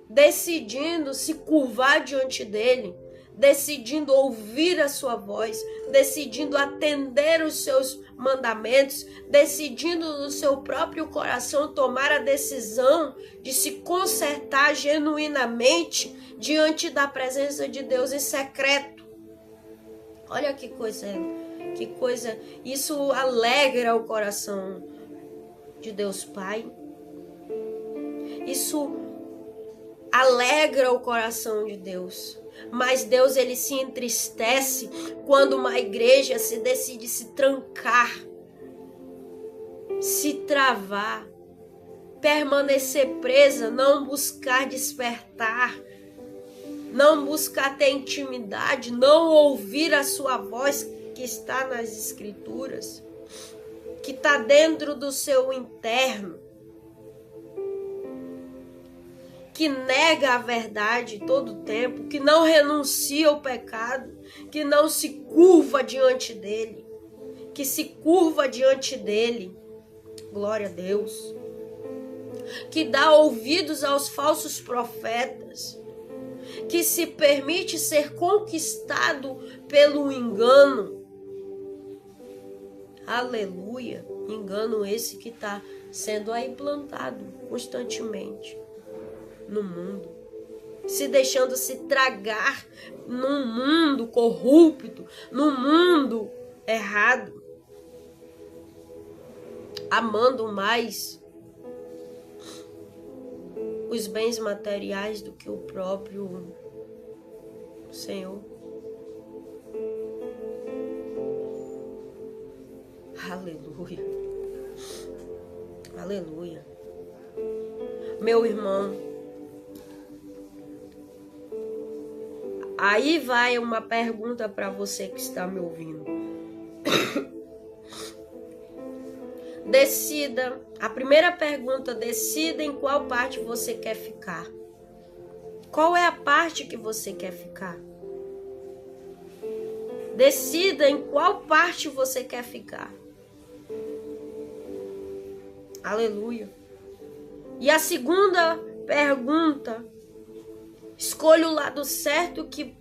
decidindo se curvar diante dele, decidindo ouvir a sua voz, decidindo atender os seus mandamentos, decidindo no seu próprio coração tomar a decisão de se consertar genuinamente diante da presença de Deus em secreto. Olha que coisa, isso alegra o coração de Deus Pai. Isso alegra o coração de Deus. Mas Deus, ele se entristece quando uma igreja se decide se trancar, se travar, permanecer presa, não buscar despertar, não buscar ter intimidade, não ouvir a sua voz que está nas Escrituras, que está dentro do seu interno, que nega a verdade todo o tempo, que não renuncia ao pecado, que não se curva diante dele, que se curva diante dele, glória a Deus, que dá ouvidos aos falsos profetas, que se permite ser conquistado pelo engano. Aleluia, engano esse que está sendo aí plantado constantemente no mundo, se deixando se tragar num mundo corrupto, num mundo errado, amando mais os bens materiais do que o próprio Senhor. Aleluia, aleluia. Meu irmão, aí vai uma pergunta para você que está me ouvindo. Decida, a primeira pergunta, decida em qual parte você quer ficar. Qual é a parte que você quer ficar? Decida em qual parte você quer ficar. Aleluia. E a segunda pergunta, escolha o lado certo que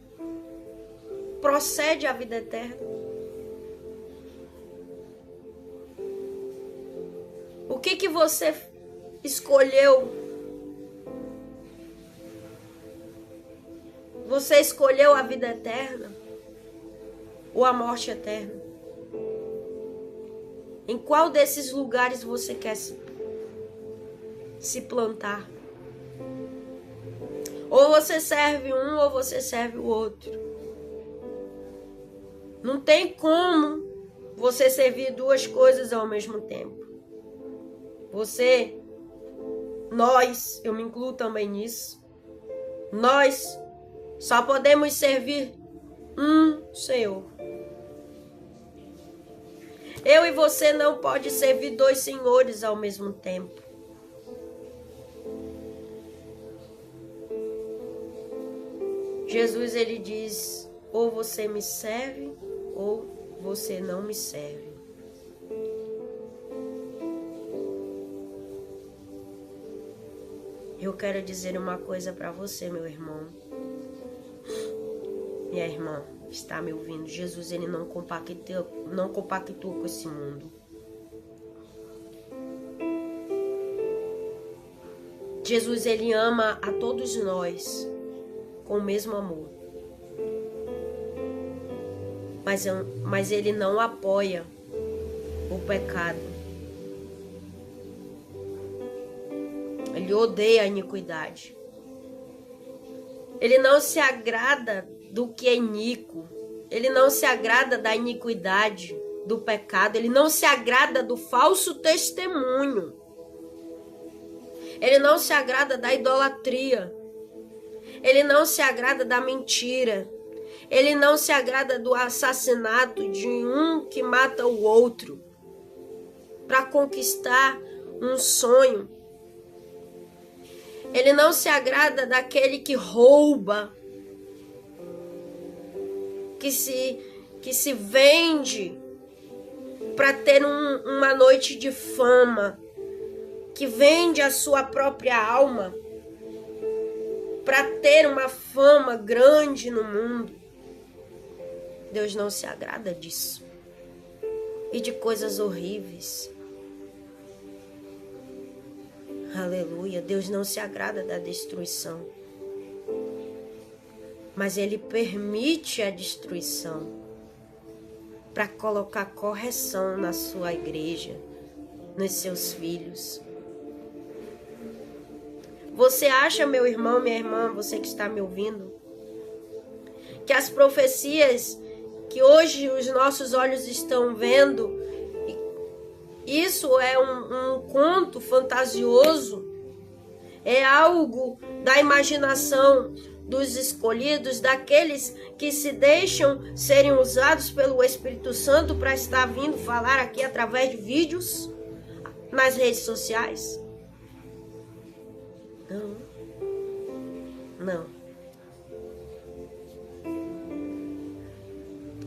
procede à vida eterna. O que você escolheu? Você escolheu a vida eterna ou a morte eterna? Em qual desses lugares você quer se plantar? Ou você serve um ou você serve o outro. Não tem como você servir duas coisas ao mesmo tempo. Nós, eu me incluo também nisso, nós só podemos servir um Senhor. Eu e você não pode servir dois senhores ao mesmo tempo. Jesus, ele diz, ou você me serve, ou você não me serve. Eu quero dizer uma coisa para você, meu irmão. Minha irmã, está me ouvindo? Jesus, ele não compactua com esse mundo. Jesus, ele ama a todos nós com o mesmo amor. Mas ele não apoia o pecado. Ele odeia a iniquidade. Ele não se agrada do que é iníquo. Ele não se agrada da iniquidade, do pecado. Ele não se agrada do falso testemunho. Ele não se agrada da idolatria. Ele não se agrada da mentira. Ele não se agrada do assassinato de um que mata o outro para conquistar um sonho. Ele não se agrada daquele que rouba, que se vende para ter uma noite de fama, que vende a sua própria alma para ter uma fama grande no mundo. Deus não se agrada disso e de coisas horríveis. Aleluia. Deus não se agrada da destruição, mas Ele permite a destruição para colocar correção na sua igreja, nos seus filhos. Você acha, meu irmão, minha irmã, você que está me ouvindo, que as profecias que hoje os nossos olhos estão vendo, isso é um conto fantasioso, é algo da imaginação dos escolhidos, daqueles que se deixam serem usados pelo Espírito Santo para estar vindo falar aqui através de vídeos nas redes sociais? Não.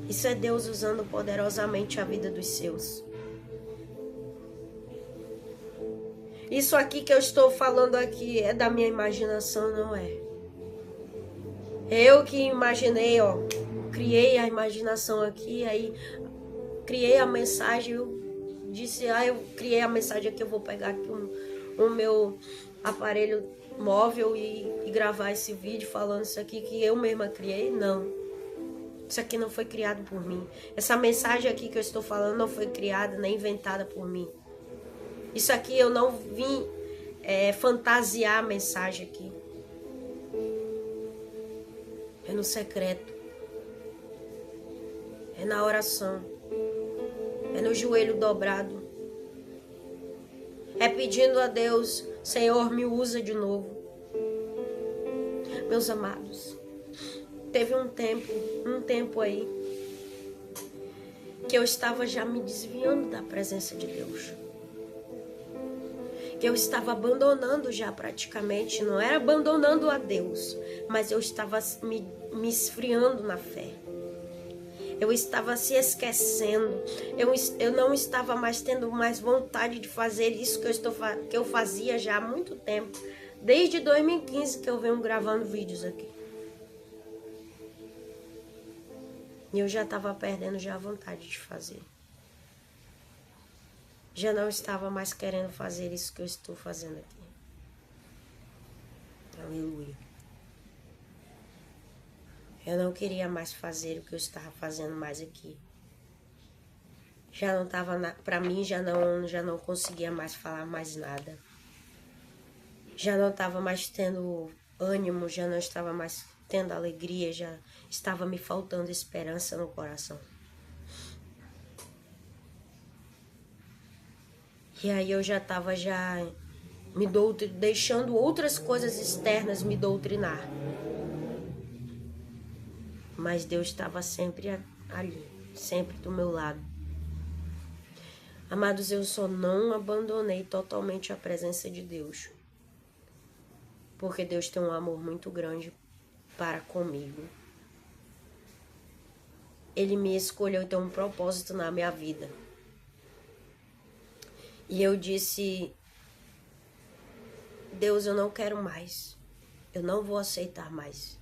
Isso é Deus usando poderosamente a vida dos seus. Isso aqui que eu estou falando aqui é da minha imaginação, não é? Eu que imaginei, criei a imaginação aqui, aí criei a mensagem, eu disse, eu criei a mensagem aqui, eu vou pegar aqui o meu aparelho móvel e gravar esse vídeo falando isso aqui que eu mesma criei. Não. Isso aqui não foi criado por mim. Essa mensagem aqui que eu estou falando não foi criada nem inventada por mim. Isso aqui eu não vim fantasiar a mensagem aqui. É no secreto. É na oração. É no joelho dobrado. É pedindo a Deus, Senhor, me usa de novo. Meus amados, teve um tempo aí que eu estava já me desviando da presença de Deus. Que eu estava abandonando já praticamente, não era abandonando a Deus, mas eu estava me esfriando na fé. Eu estava se esquecendo, eu não estava mais tendo mais vontade de fazer isso que eu fazia já há muito tempo. Desde 2015 que eu venho gravando vídeos aqui. E eu já estava perdendo já a vontade de fazer. Já não estava mais querendo fazer isso que eu estou fazendo aqui. Aleluia. Eu não queria mais fazer o que eu estava fazendo mais aqui. Já não estava, para mim, já não conseguia mais falar mais nada. Já não estava mais tendo ânimo, já não estava mais tendo alegria, já estava me faltando esperança no coração. E aí eu já estava deixando outras coisas externas me doutrinar. Mas Deus estava sempre ali, sempre do meu lado. Amados, eu só não abandonei totalmente a presença de Deus. Porque Deus tem um amor muito grande para comigo. Ele me escolheu e tem um propósito na minha vida. E eu disse, Deus, eu não quero mais. Eu não vou aceitar mais.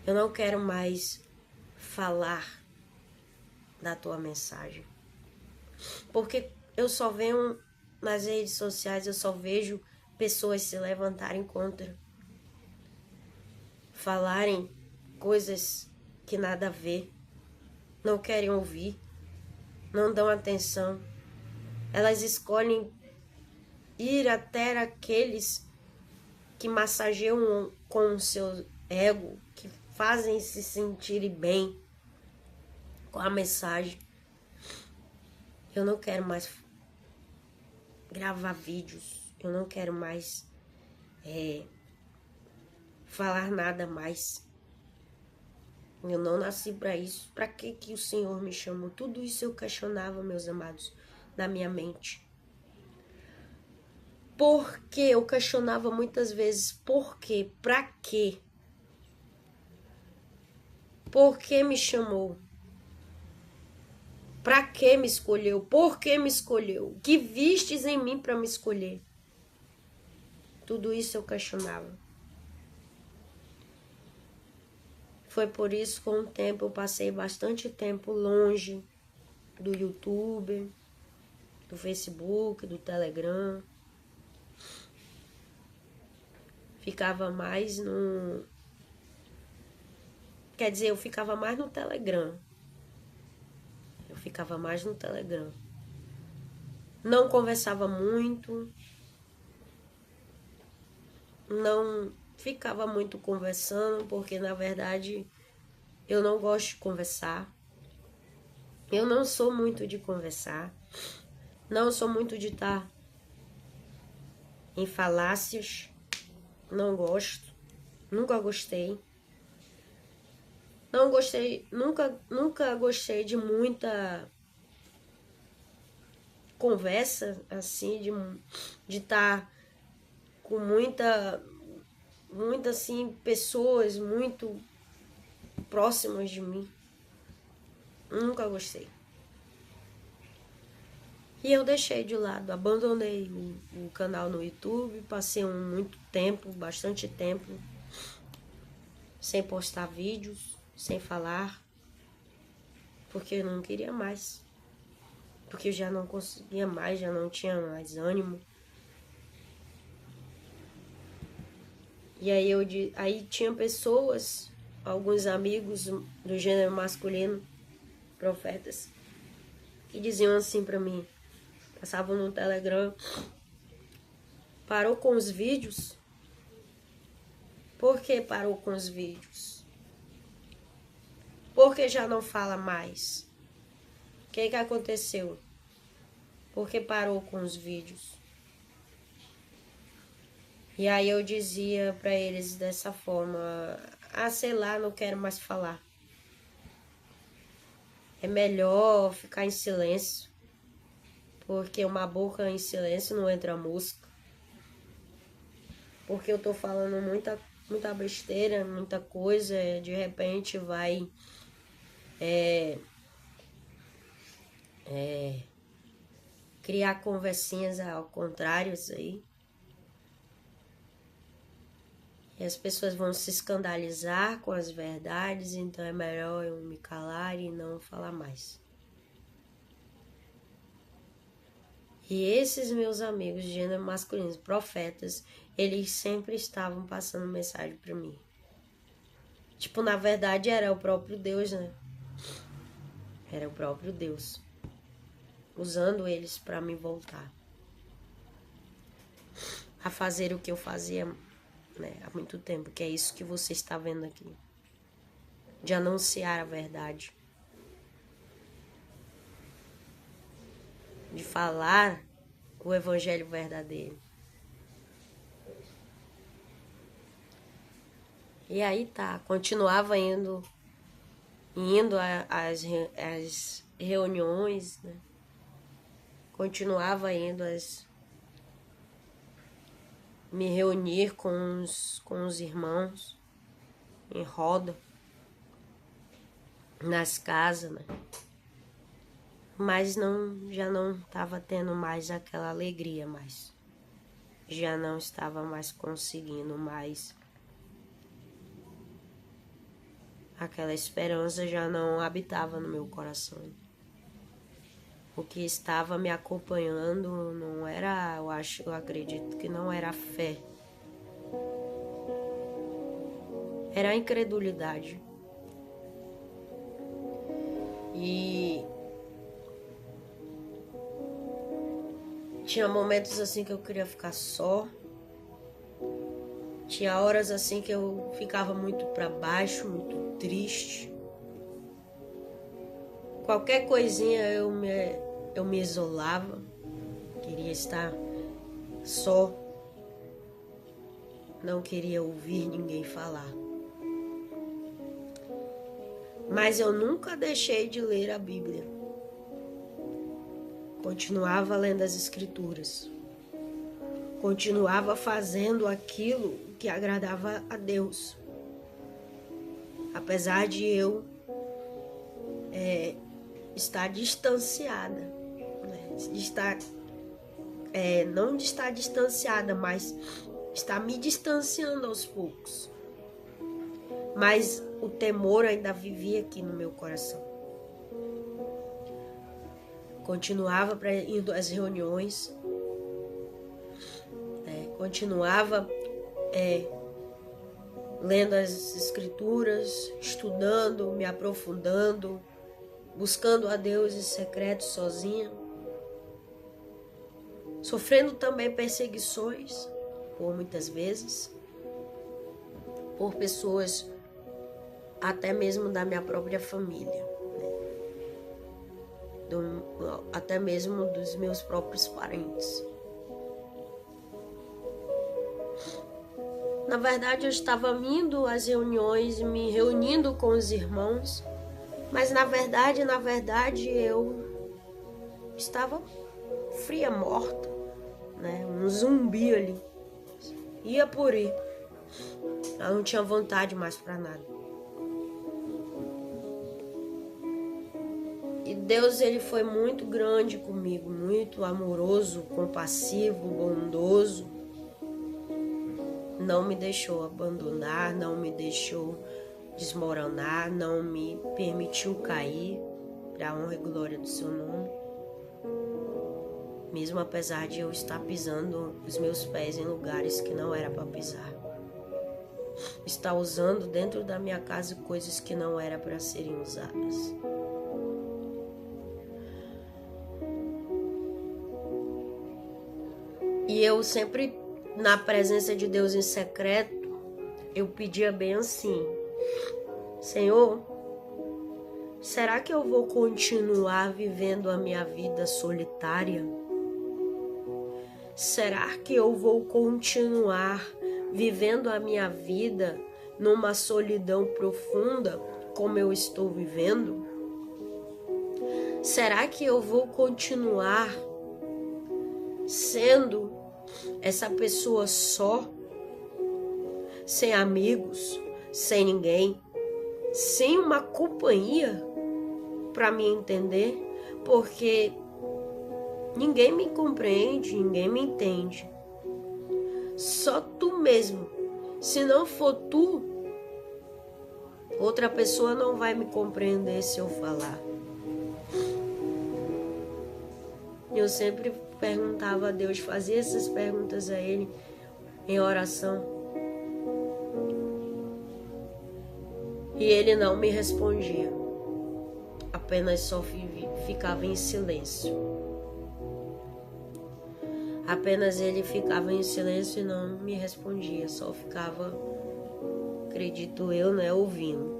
Eu não quero mais falar da tua mensagem. Porque eu só venho nas redes sociais, eu só vejo pessoas se levantarem contra, falarem coisas que nada a ver, não querem ouvir, não dão atenção. Elas escolhem ir até aqueles que massageiam com o seu ego, que fazem se sentirem bem com a mensagem. Eu não quero mais gravar vídeos, eu não quero mais falar nada mais. Eu não nasci para isso. Para que o Senhor me chamou? Tudo isso eu questionava, meus amados, na minha mente. Porque eu questionava muitas vezes, por quê? Para quê? Por que me chamou? Para que me escolheu? Por que me escolheu? O que vistes em mim para me escolher? Tudo isso eu questionava. Foi por isso que com o tempo eu passei bastante tempo longe do YouTube, do Facebook, do Telegram. Ficava mais no... Quer dizer, eu ficava mais no Telegram. Não conversava muito. Não ficava muito conversando, porque na verdade eu não gosto de conversar. Eu não sou muito de conversar. Não sou muito de estar em falácias. Não gosto. Nunca gostei. Não gostei, nunca gostei de muita conversa, assim, de estar com muita assim, pessoas muito próximas de mim. Nunca gostei. E eu deixei de lado, abandonei o canal no YouTube, passei muito tempo, bastante tempo, sem postar vídeos, sem falar, porque eu não queria mais. Porque eu já não conseguia mais, já não tinha mais ânimo. E aí tinha pessoas, alguns amigos do gênero masculino, profetas, que diziam assim pra mim, passavam no Telegram: parou com os vídeos? Por que parou com os vídeos? Por que já não fala mais? O que aconteceu? Por que parou com os vídeos? E aí eu dizia pra eles dessa forma: sei lá, não quero mais falar. É melhor ficar em silêncio, porque uma boca em silêncio não entra mosca. Porque eu tô falando muita besteira, muita coisa, de repente vai criar conversinhas ao contrário, isso aí. E as pessoas vão se escandalizar com as verdades, então é melhor eu me calar e não falar mais. E esses meus amigos de gênero masculino, profetas, eles sempre estavam passando mensagem para mim. Tipo, na verdade era o próprio Deus, né? Era o próprio Deus usando eles para me voltar a fazer o que eu fazia, né, há muito tempo, que é isso que você está vendo aqui, de anunciar a verdade, de falar o evangelho verdadeiro. E aí tá, continuava indo às reuniões, né? Continuava indo me reunir com os irmãos em roda, nas casas, né? Mas já não estava tendo mais aquela alegria mais. Já não estava mais conseguindo mais. Aquela esperança já não habitava no meu coração. O que estava me acompanhando não era, eu acredito que não era a fé. Era a incredulidade. E tinha momentos assim que eu queria ficar só. Tinha horas assim que eu ficava muito para baixo, muito triste. Qualquer coisinha eu me isolava. Queria estar só. Não queria ouvir ninguém falar. Mas eu nunca deixei de ler a Bíblia. Continuava lendo as Escrituras. Continuava fazendo aquilo que agradava a Deus. Apesar de eu estar distanciada. Né? Não de estar distanciada, mas estar me distanciando aos poucos. Mas o temor ainda vivia aqui no meu coração. Continuava indo às reuniões, continuava lendo as Escrituras, estudando, me aprofundando, buscando a Deus em secreto sozinha, sofrendo também perseguições, por muitas vezes, por pessoas até mesmo da minha própria família, até mesmo dos meus próprios parentes. Na verdade, eu estava indo às reuniões, me reunindo com os irmãos, mas na verdade eu estava fria, morta, né? Um zumbi ali. Ia por ir. Eu não tinha vontade mais para nada. E Deus, ele foi muito grande comigo, muito amoroso, compassivo, bondoso. Não me deixou abandonar, não me deixou desmoronar, não me permitiu cair, para a honra e glória do seu nome. Mesmo apesar de eu estar pisando os meus pés em lugares que não era para pisar. Estar usando dentro da minha casa coisas que não era para serem usadas. E eu sempre, na presença de Deus em secreto, eu pedia bem assim: Senhor, será que eu vou continuar vivendo a minha vida solitária? Será que eu vou continuar vivendo a minha vida numa solidão profunda como eu estou vivendo? Será que eu vou continuar sendo essa pessoa só, sem amigos, sem ninguém, sem uma companhia para me entender? Porque ninguém me compreende, ninguém me entende. Só tu mesmo. Se não for tu, outra pessoa não vai me compreender se eu falar. Eu sempre perguntava a Deus, fazia essas perguntas a Ele em oração. E Ele não me respondia. Apenas só ficava em silêncio. Apenas Ele ficava em silêncio e não me respondia. Só ficava, acredito eu, né, ouvindo.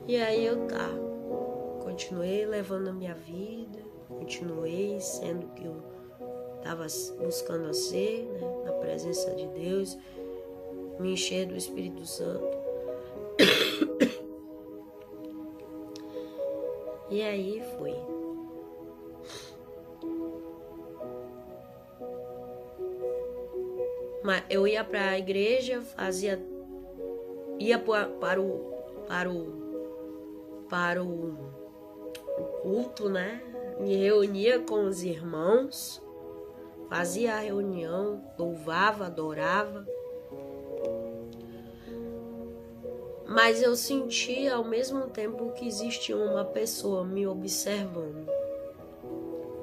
E aí eu continuei levando a minha vida, continuei sendo o que eu estava buscando a ser, né, na presença de Deus, me encher do Espírito Santo. E aí foi. Mas eu ia para a igreja, ia para o culto, né? Me reunia com os irmãos, fazia a reunião, louvava, adorava. Mas eu sentia ao mesmo tempo que existia uma pessoa me observando,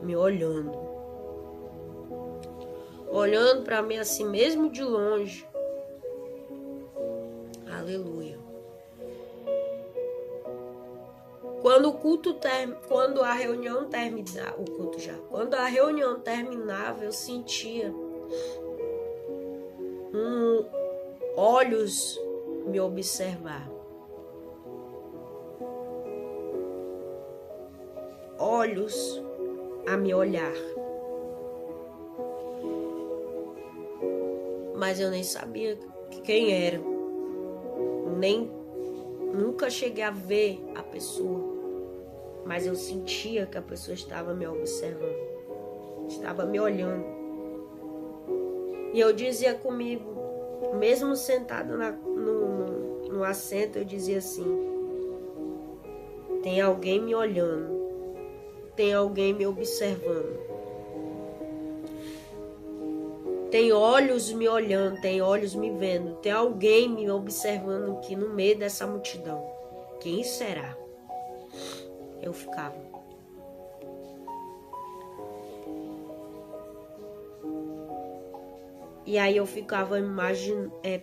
me olhando. Olhando para mim assim mesmo de longe. Aleluia. Quando a reunião terminava, quando a reunião terminava, eu sentia olhos me observar. Olhos a me olhar. Mas eu nem sabia quem era. Nunca cheguei a ver a pessoa. Mas eu sentia que a pessoa estava me observando. Estava me olhando. E eu dizia comigo, mesmo sentado no assento, eu dizia assim: tem alguém me olhando. Tem alguém me observando. Tem olhos me olhando, tem olhos me vendo. Tem alguém me observando aqui no meio dessa multidão. Quem será? Eu ficava. E aí eu ficava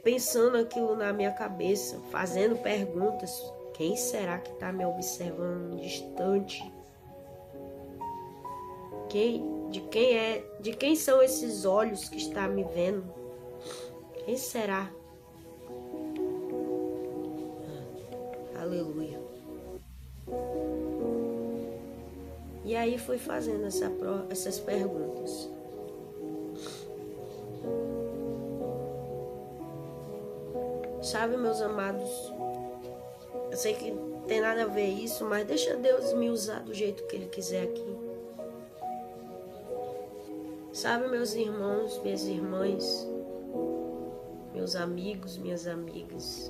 pensando aquilo na minha cabeça, fazendo perguntas. Quem será que está me observando distante? De quem são esses olhos que está me vendo? Quem será? Aleluia. E aí fui fazendo essas perguntas. Sabe, meus amados, eu sei que não tem nada a ver isso, mas deixa Deus me usar do jeito que Ele quiser aqui. Sabe, meus irmãos, minhas irmãs, meus amigos, minhas amigas,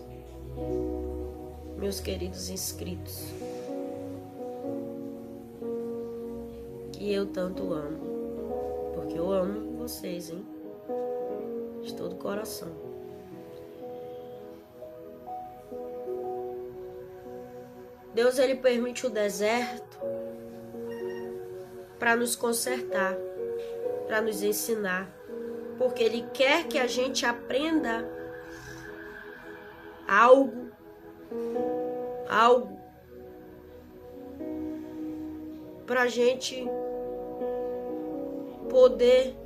meus queridos inscritos, que eu tanto amo, porque eu amo vocês, hein? De todo o coração. Deus, Ele permite o deserto para nos consertar, para nos ensinar, porque Ele quer que a gente aprenda algo para a gente poder,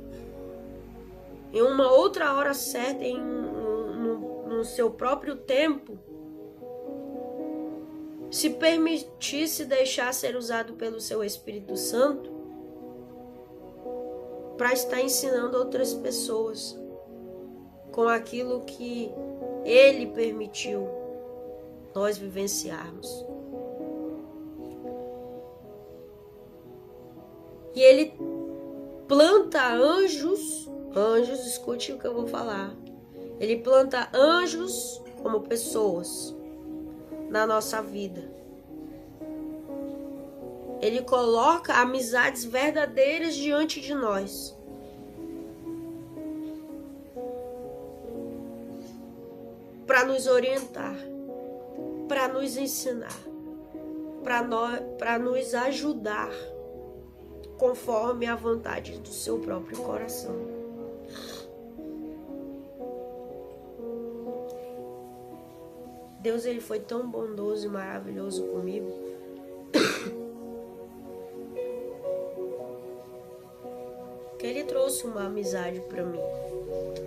em uma outra hora certa, no seu próprio tempo, se permitir se deixar ser usado pelo seu Espírito Santo para estar ensinando outras pessoas com aquilo que Ele permitiu nós vivenciarmos. E Ele planta anjos, escute o que eu vou falar. Ele planta anjos como pessoas na nossa vida. Ele coloca amizades verdadeiras diante de nós. Para nos orientar, para nos ensinar, para nos ajudar conforme a vontade do seu próprio coração. Deus, Ele foi tão bondoso e maravilhoso comigo. Que Ele trouxe uma amizade para mim.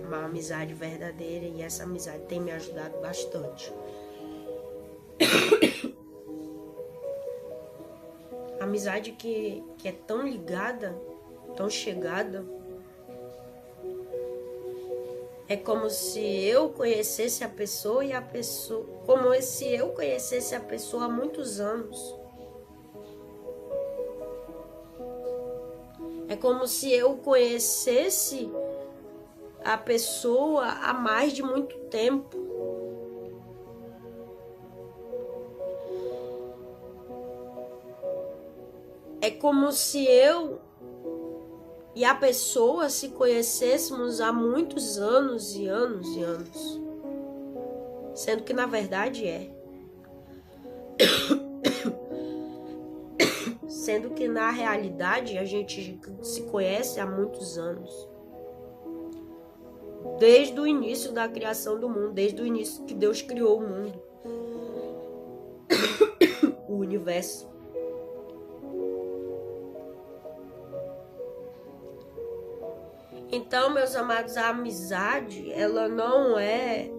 Uma amizade verdadeira, e essa amizade tem me ajudado bastante. Amizade que é tão ligada, tão chegada. É como se eu conhecesse a pessoa como se eu conhecesse a pessoa há muitos anos. É como se eu conhecesse a pessoa há mais de muito tempo. É como se eu e a pessoa se conhecêssemos há muitos anos e anos e anos. sendo que na verdade é. Sendo que na realidade a gente se conhece há muitos anos. Desde o início da criação do mundo, desde o início que Deus criou o mundo, o universo. Então, meus amados, a amizade, ela não é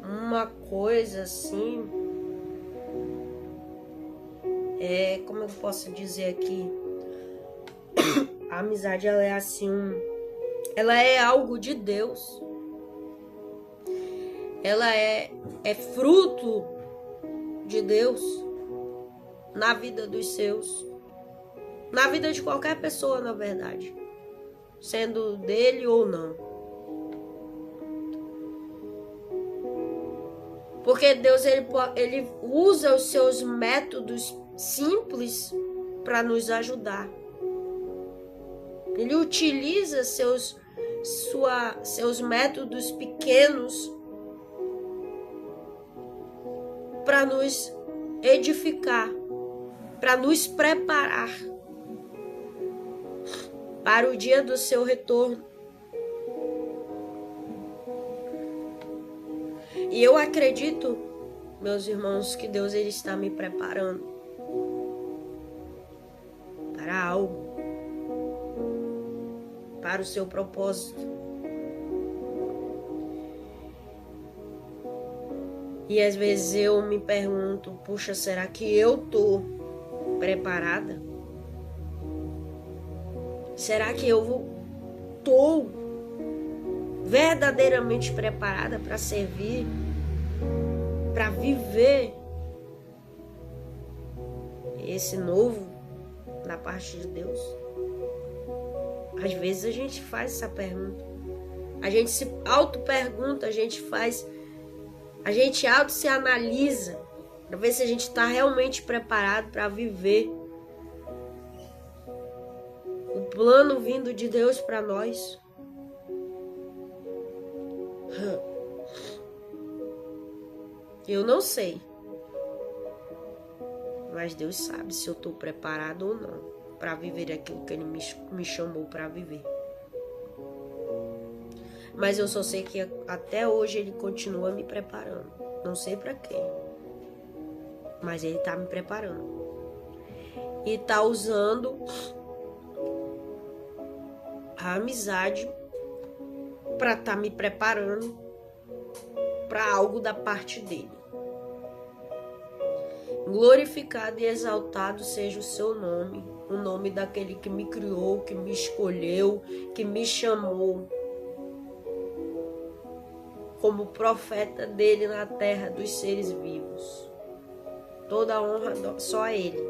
uma coisa assim, como eu posso dizer aqui, a amizade, ela é assim, ela é algo de Deus, ela é fruto de Deus na vida dos seus, na vida de qualquer pessoa, na verdade, sendo dele ou não. Porque Deus, ele usa os seus métodos simples para nos ajudar. Ele utiliza seus métodos pequenos para nos edificar, para nos preparar para o dia do seu retorno. E eu acredito, meus irmãos, que Deus, ele está me preparando para algo, para o seu propósito. E às vezes eu me pergunto, puxa, será que eu tô preparada? Será que eu tô verdadeiramente preparada para servir, para viver esse novo da parte de Deus? Às vezes a gente faz essa pergunta, a gente se auto-pergunta, a gente auto se analisa para ver se a gente está realmente preparado para viver o plano vindo de Deus para nós. Eu não sei, mas Deus sabe se eu estou preparado ou não para viver aquilo que Ele me chamou para viver. Mas eu só sei que até hoje Ele continua me preparando. Não sei para quê, mas Ele está me preparando e está usando a amizade para estar me preparando para algo da parte dele. Glorificado e exaltado seja o seu nome, o nome daquele que me criou, que me escolheu, que me chamou como profeta dele na terra dos seres vivos. Toda a honra só a ele.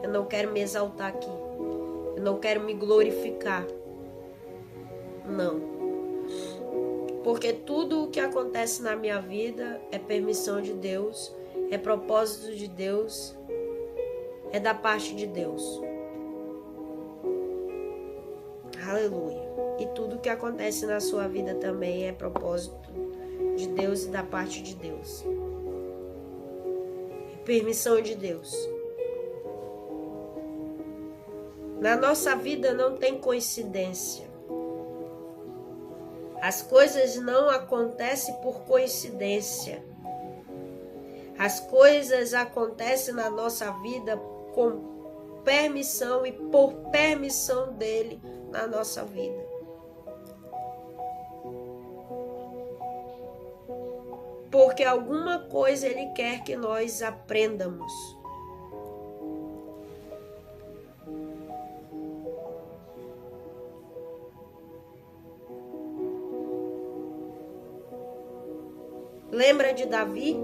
Eu não quero me exaltar aqui. Eu não quero me glorificar. Não. Porque tudo o que acontece na minha vida é permissão de Deus, é propósito de Deus, é da parte de Deus. Aleluia. E tudo o que acontece na sua vida também é propósito de Deus e da parte de Deus. É permissão de Deus. Na nossa vida não tem coincidência. As coisas não acontecem por coincidência. As coisas acontecem na nossa vida com permissão e por permissão dele na nossa vida. Porque alguma coisa ele quer que nós aprendamos. Lembra de Davi?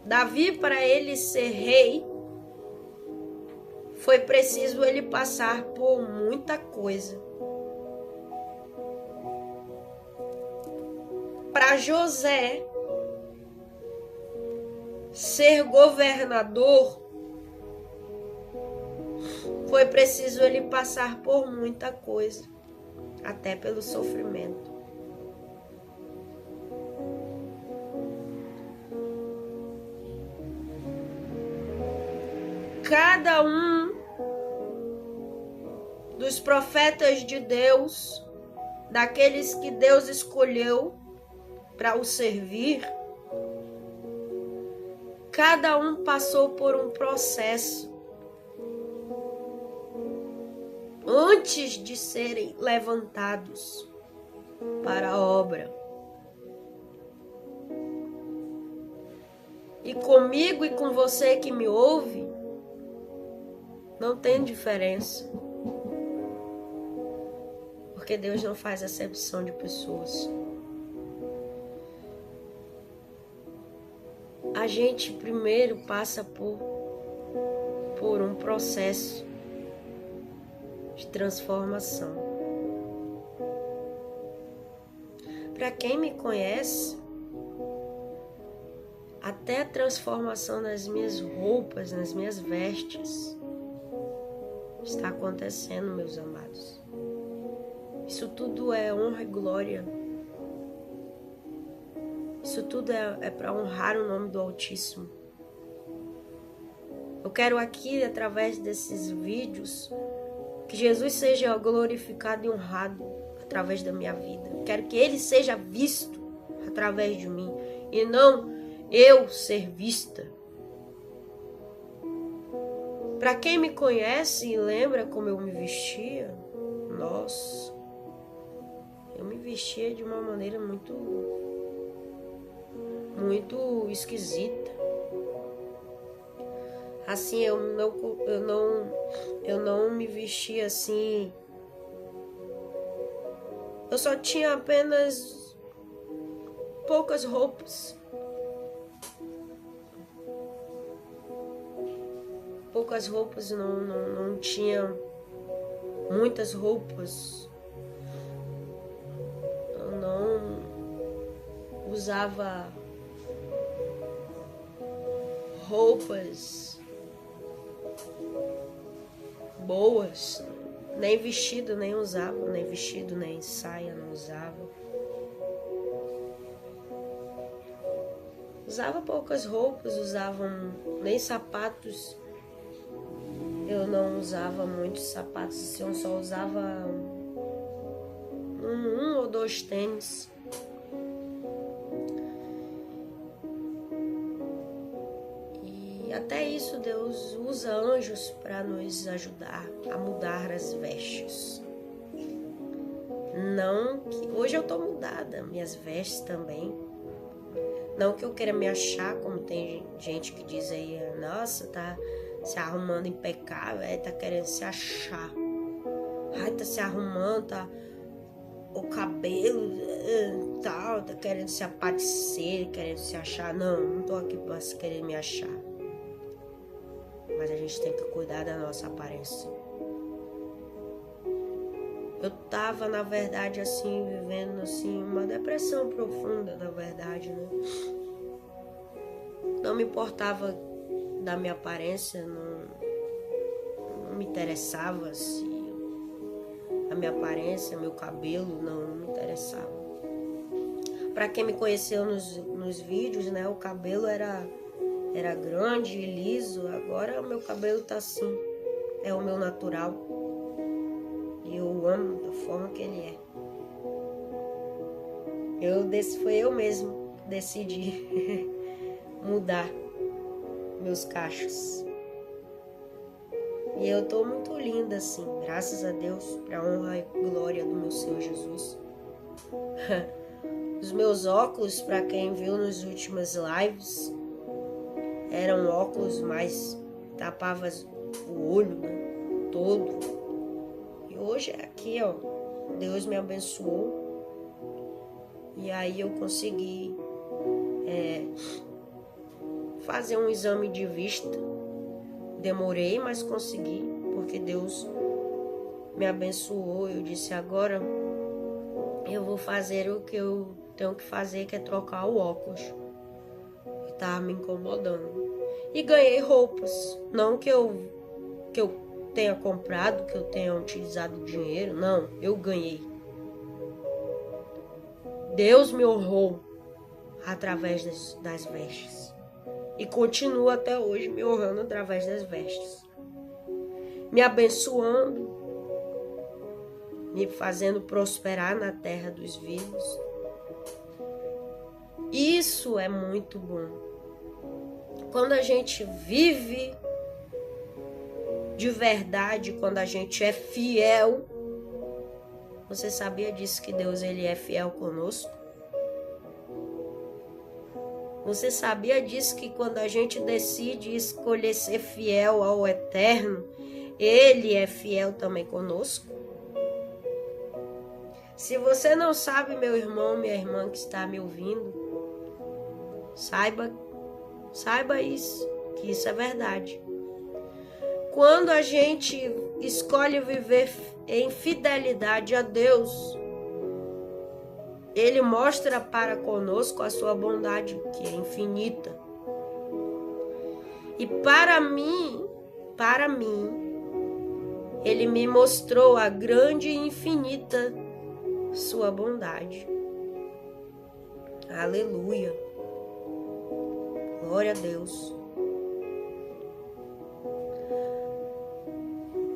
Davi, para ele ser rei, foi preciso ele passar por muita coisa. Para José ser governador, foi preciso ele passar por muita coisa, até pelo sofrimento. cada um dos profetas de Deus, daqueles que Deus escolheu para o servir, cada um passou por um processo antes de serem levantados para a obra. E comigo e com você que me ouve, não tem diferença. Porque Deus não faz acepção de pessoas. A gente primeiro passa por um processo de transformação. Para quem me conhece, até a transformação nas minhas roupas, nas minhas vestes, está acontecendo, meus amados. Isso tudo é honra e glória. Isso tudo é para honrar o nome do Altíssimo. Eu quero aqui, através desses vídeos, que Jesus seja glorificado e honrado através da minha vida. Eu quero que Ele seja visto através de mim e não eu ser vista. Para quem me conhece e lembra como eu me vestia, nossa, eu me vestia de uma maneira muito esquisita. Assim, eu não me vestia assim. Eu só tinha apenas poucas roupas. Poucas roupas, não tinha muitas roupas. Eu não usava roupas boas, nem vestido nem usava, nem vestido nem saia não usava. Usava poucas roupas, nem sapatos. Eu não usava muitos sapatos, eu só usava um ou dois tênis. E até isso Deus usa anjos para nos ajudar a mudar as vestes. Não que hoje eu tô mudada, minhas vestes também. Não que eu queira me achar, como tem gente que diz aí, nossa, tá se arrumando impecável, tá querendo se achar. Ai, tá se arrumando, tá o cabelo tal, tá querendo se aparecer, querendo se achar. Não tô aqui pra querer me achar. Mas a gente tem que cuidar da nossa aparência. Eu tava, na verdade, assim, vivendo assim, uma depressão profunda, na verdade, né? Não me importava da minha aparência, não me interessava se a minha aparência, meu cabelo, não me interessava. Para quem me conheceu nos vídeos, né, o cabelo era grande e liso, agora o meu cabelo tá assim, é o meu natural. E eu amo da forma que ele é. Foi eu mesmo que decidi mudar meus cachos. E eu tô muito linda assim, graças a Deus, para honra e glória do meu Senhor Jesus. Os meus óculos, para quem viu nas últimas lives, eram óculos mais tapava o olho, né, todo. E hoje aqui, ó, Deus me abençoou. E aí eu consegui fazer um exame de vista. Demorei, mas consegui, porque Deus me abençoou. Eu disse, agora eu vou fazer o que eu tenho que fazer, que é trocar o óculos, que tava me incomodando. E ganhei roupas, não que eu tenha comprado, que eu tenha utilizado dinheiro, não, eu ganhei. Deus me honrou através das vestes. E continua até hoje me honrando através das vestes. Me abençoando, me fazendo prosperar na terra dos vivos. Isso é muito bom. Quando a gente vive de verdade, quando a gente é fiel, você sabia disso, que Deus ele é fiel conosco? Você sabia disso, que quando a gente decide escolher ser fiel ao Eterno, Ele é fiel também conosco? Se você não sabe, meu irmão, minha irmã que está me ouvindo, saiba isso, que isso é verdade. Quando a gente escolhe viver em fidelidade a Deus, Ele mostra para conosco a sua bondade, que é infinita. E para mim, Ele me mostrou a grande e infinita sua bondade. Aleluia. Glória a Deus.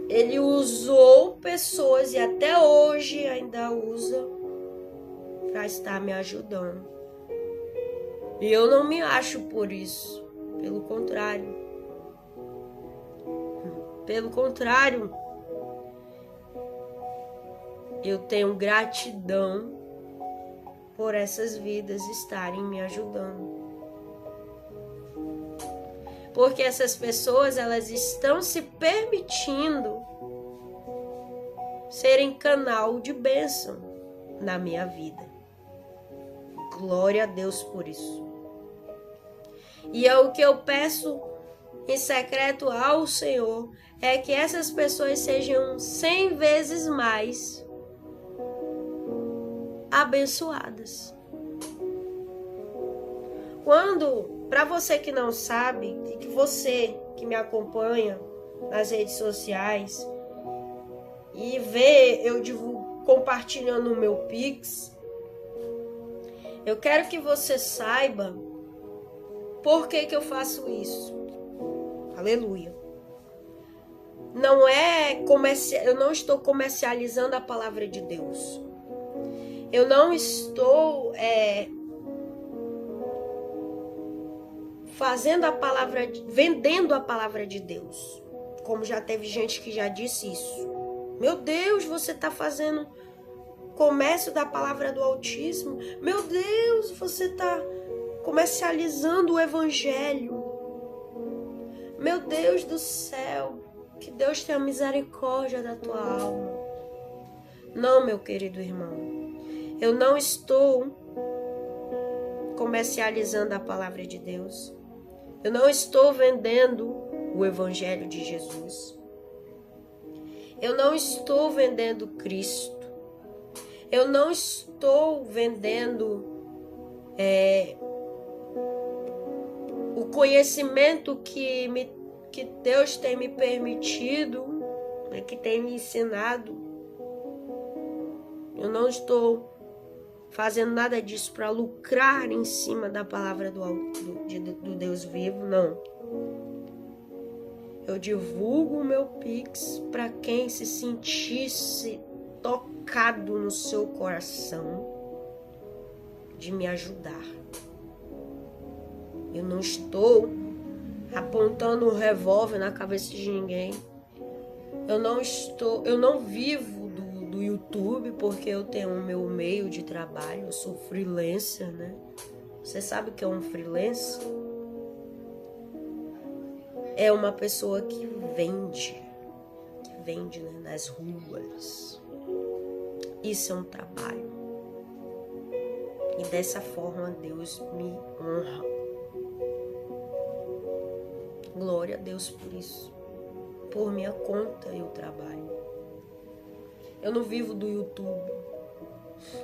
Ele usou pessoas e até hoje ainda usa para estar me ajudando. E eu não me acho por isso. Pelo contrário. Eu tenho gratidão por essas vidas estarem me ajudando. Porque essas pessoas, elas estão se permitindo serem canal de bênção na minha vida. Glória a Deus por isso. E é o que eu peço em secreto ao Senhor, é que essas pessoas sejam 100 vezes mais abençoadas. Para você que não sabe, e que você que me acompanha nas redes sociais e vê eu compartilhando o meu Pix, eu quero que você saiba por que eu faço isso. Aleluia. Eu não estou comercializando a palavra de Deus. Eu não estou vendendo a palavra de Deus. Como já teve gente que já disse isso. Meu Deus, você está fazendo comércio da palavra do Altíssimo. Meu Deus, você está comercializando o Evangelho. Meu Deus do céu, que Deus tenha misericórdia da tua alma. Não, meu querido irmão, eu não estou comercializando a palavra de Deus. Eu não estou vendendo o Evangelho de Jesus. Eu não estou vendendo Cristo. Eu não estou vendendo o conhecimento que Deus tem me permitido, que tem me ensinado. Eu não estou fazendo nada disso para lucrar em cima da palavra do Deus vivo, não. Eu divulgo o meu Pix para quem se sentisse tocado no seu coração de me ajudar. Eu não estou apontando um revólver na cabeça de ninguém. Eu não vivo do YouTube porque eu tenho o meu meio de trabalho. Eu sou freelancer, né? Você sabe o que é um freelancer? É uma pessoa que vende, né, nas ruas. Isso é um trabalho. E dessa forma Deus me honra. Glória a Deus por isso. Por minha conta eu trabalho. Eu não vivo do YouTube.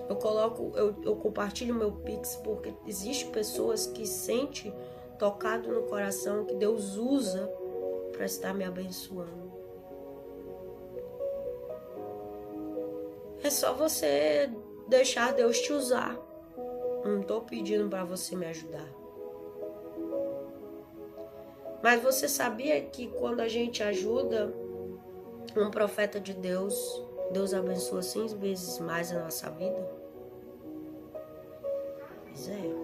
Eu compartilho meu Pix porque existem pessoas que sentem tocado no coração que Deus usa para estar me abençoando. É só você deixar Deus te usar. Não estou pedindo para você me ajudar. Mas você sabia que quando a gente ajuda um profeta de Deus, Deus abençoa 100 vezes mais a nossa vida? Pois é.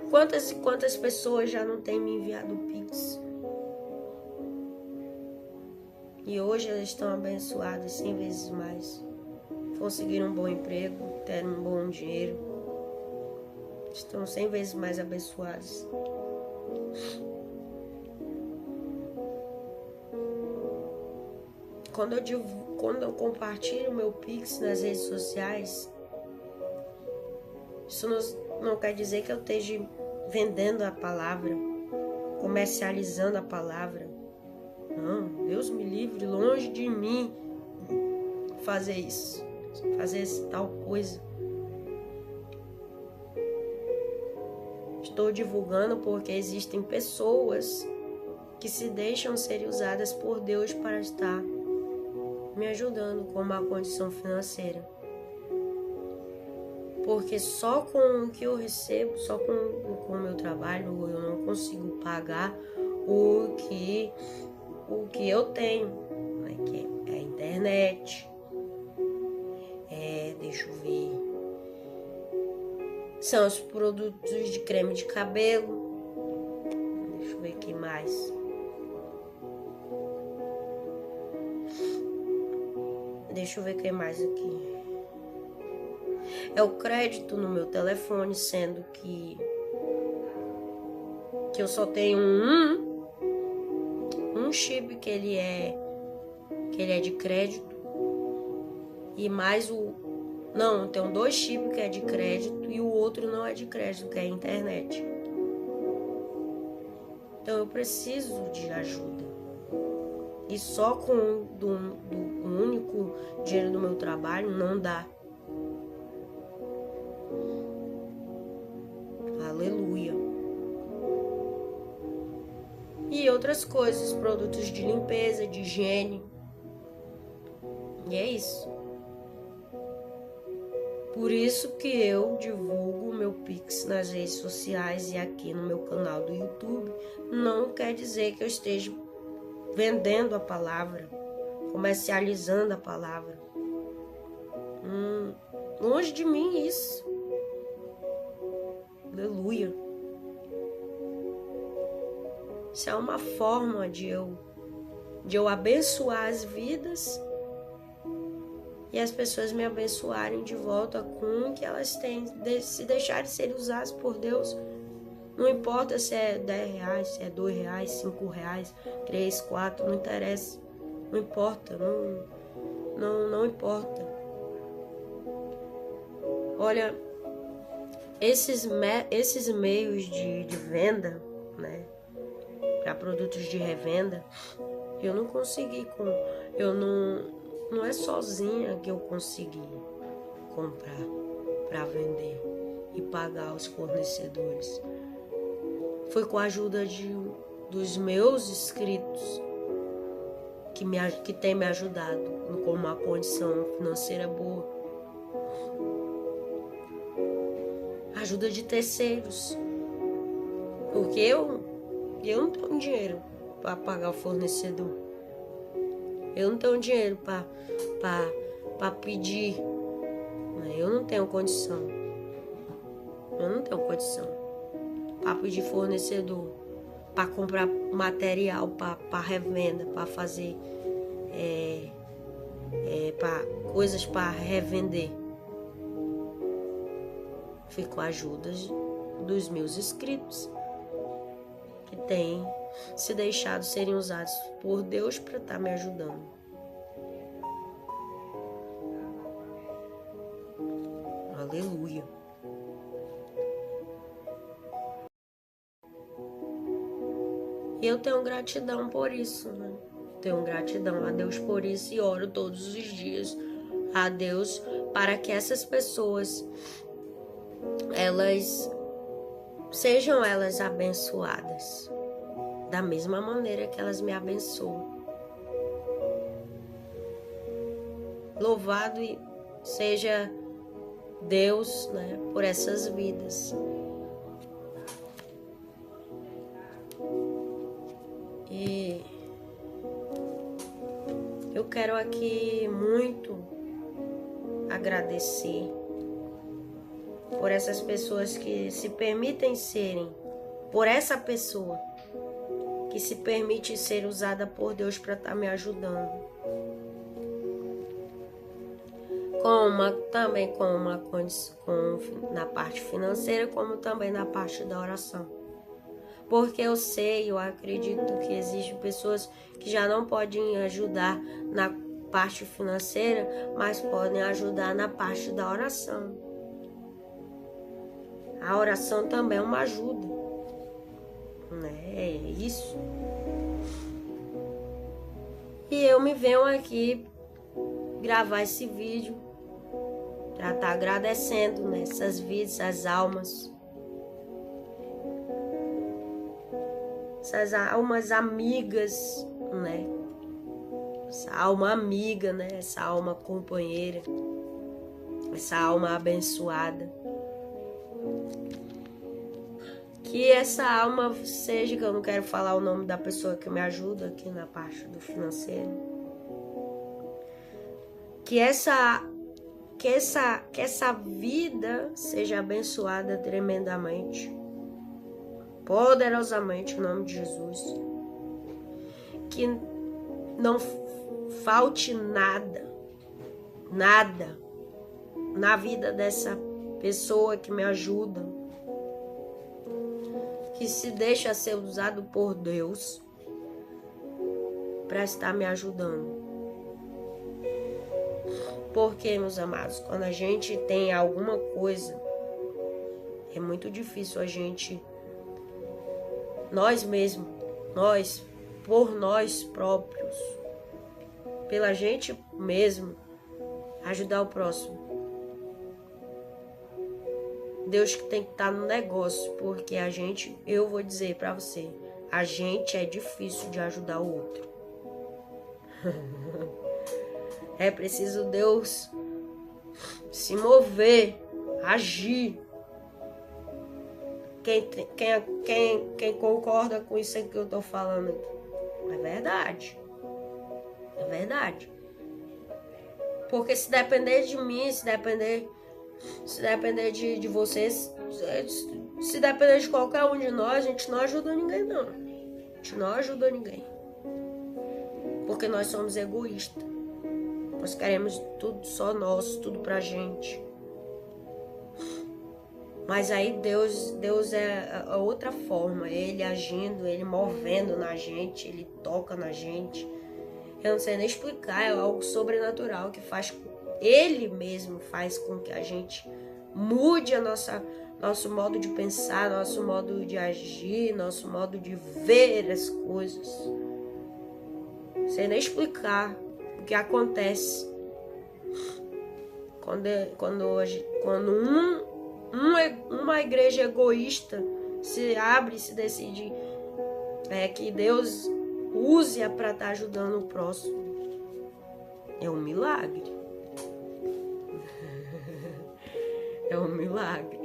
Quantas e quantas pessoas já não têm me enviado Pix? E hoje elas estão abençoadas 100 vezes mais. Conseguiram um bom emprego, deram um bom dinheiro. Estão 100 vezes mais abençoadas. Quando eu compartilho meu Pix nas redes sociais, isso não quer dizer que eu esteja vendendo a palavra, comercializando a palavra. Não, Deus me livre, longe de mim fazer isso, fazer essa tal coisa. Estou divulgando porque existem pessoas que se deixam ser usadas por Deus para estar me ajudando com uma condição financeira. Porque só com o que eu recebo, só com o meu trabalho, eu não consigo pagar o que eu tenho, né? Que é a internet, deixa eu ver, são os produtos de creme de cabelo, deixa eu ver o que mais. Deixa eu ver o que mais aqui. É o crédito no meu telefone, sendo que eu só tenho um chip que ele é de crédito e mais não, tem 2 chips que é de crédito e o outro não é de crédito, que é a internet. Então eu preciso de ajuda. E só com do único dinheiro do meu trabalho não dá. Aleluia. E outras coisas, produtos de limpeza, de higiene. E é isso. Por isso que eu divulgo o meu Pix nas redes sociais e aqui no meu canal do YouTube. Não quer dizer que eu esteja vendendo a palavra, comercializando a palavra. Longe de mim isso. Aleluia. Isso é uma forma de eu abençoar as vidas e as pessoas me abençoarem de volta com o que elas têm. Se deixarem ser usadas por Deus, não importa se é 10 reais, se é 2 reais, 5 reais, 3, 4, não interessa. Não importa, não importa. Olha, esses meios de venda, né, para produtos de revenda, eu não consegui não é sozinha que eu consegui comprar para vender e pagar os fornecedores. Foi com a ajuda dos meus inscritos que tem me ajudado com uma condição financeira boa. Ajuda de terceiros. Porque eu não tenho dinheiro para pagar o fornecedor. Eu não tenho dinheiro para pedir. Eu não tenho condição. Eu não tenho condição para pedir fornecedor, para comprar material para revenda, para fazer coisas para revender. Fui com a ajuda dos meus inscritos, que têm se deixado serem usados por Deus para estar me ajudando. Aleluia. E eu tenho gratidão por isso, né? Tenho gratidão a Deus por isso e oro todos os dias a Deus para que essas pessoas sejam elas abençoadas da mesma maneira que elas me abençoam. Louvado seja Deus, né, por essas vidas. eu quero aqui muito agradecer por essas pessoas que se permitem serem, por essa pessoa que se permite ser usada por Deus para estar me ajudando. Também na parte financeira, como também na parte da oração. Porque eu acredito que existem pessoas que já não podem ajudar na parte financeira, mas podem ajudar na parte da oração. A oração também é uma ajuda. É isso. E eu me venho aqui gravar esse vídeo para estar agradecendo nessas vidas, essas almas. Essas almas amigas, né? Essa alma amiga, né? Essa alma companheira. Essa alma abençoada. Que essa alma seja, que eu não quero falar o nome da pessoa que me ajuda aqui na parte do financeiro. Que essa vida seja abençoada tremendamente, poderosamente, em nome de Jesus. Que não falte nada na vida dessa pessoa que me ajuda, que se deixa ser usado por Deus para estar me ajudando. Porque, meus amados, quando a gente tem alguma coisa, é muito difícil a gente, por nós próprios, pela gente mesmo, ajudar o próximo. Deus que tem que estar no negócio, porque eu vou dizer para você, a gente é difícil de ajudar o outro. É preciso Deus se mover, agir. Quem concorda com isso que eu tô falando aqui? É verdade. É verdade. Porque se depender de mim, se depender de vocês, se depender de qualquer um de nós, a gente não ajuda ninguém, não. A gente não ajuda ninguém. Porque nós somos egoístas. Nós queremos tudo só nosso, tudo pra gente. Mas aí Deus é outra forma. Ele agindo, Ele movendo na gente, Ele toca na gente. Eu não sei nem explicar, é algo sobrenatural que Ele mesmo faz com que a gente mude nosso modo de pensar, nosso modo de agir, nosso modo de ver as coisas. Não sei nem explicar o que acontece quando uma igreja egoísta se abre e se decide que Deus use-a para estar ajudando o próximo. É um milagre. É um milagre.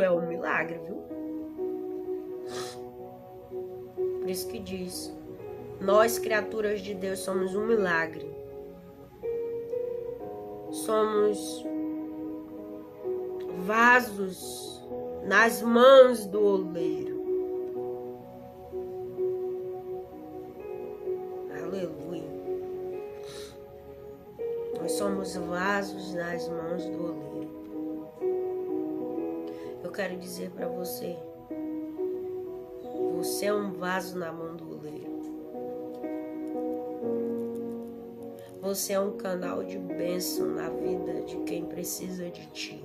É um milagre, viu? Por isso que diz, nós, criaturas de Deus, somos um milagre. Somos vasos nas mãos do oleiro. Aleluia. Nós somos vasos nas mãos do oleiro. Eu quero dizer para você, você é um vaso na mão do oleiro. Você é um canal de bênção na vida de quem precisa de ti.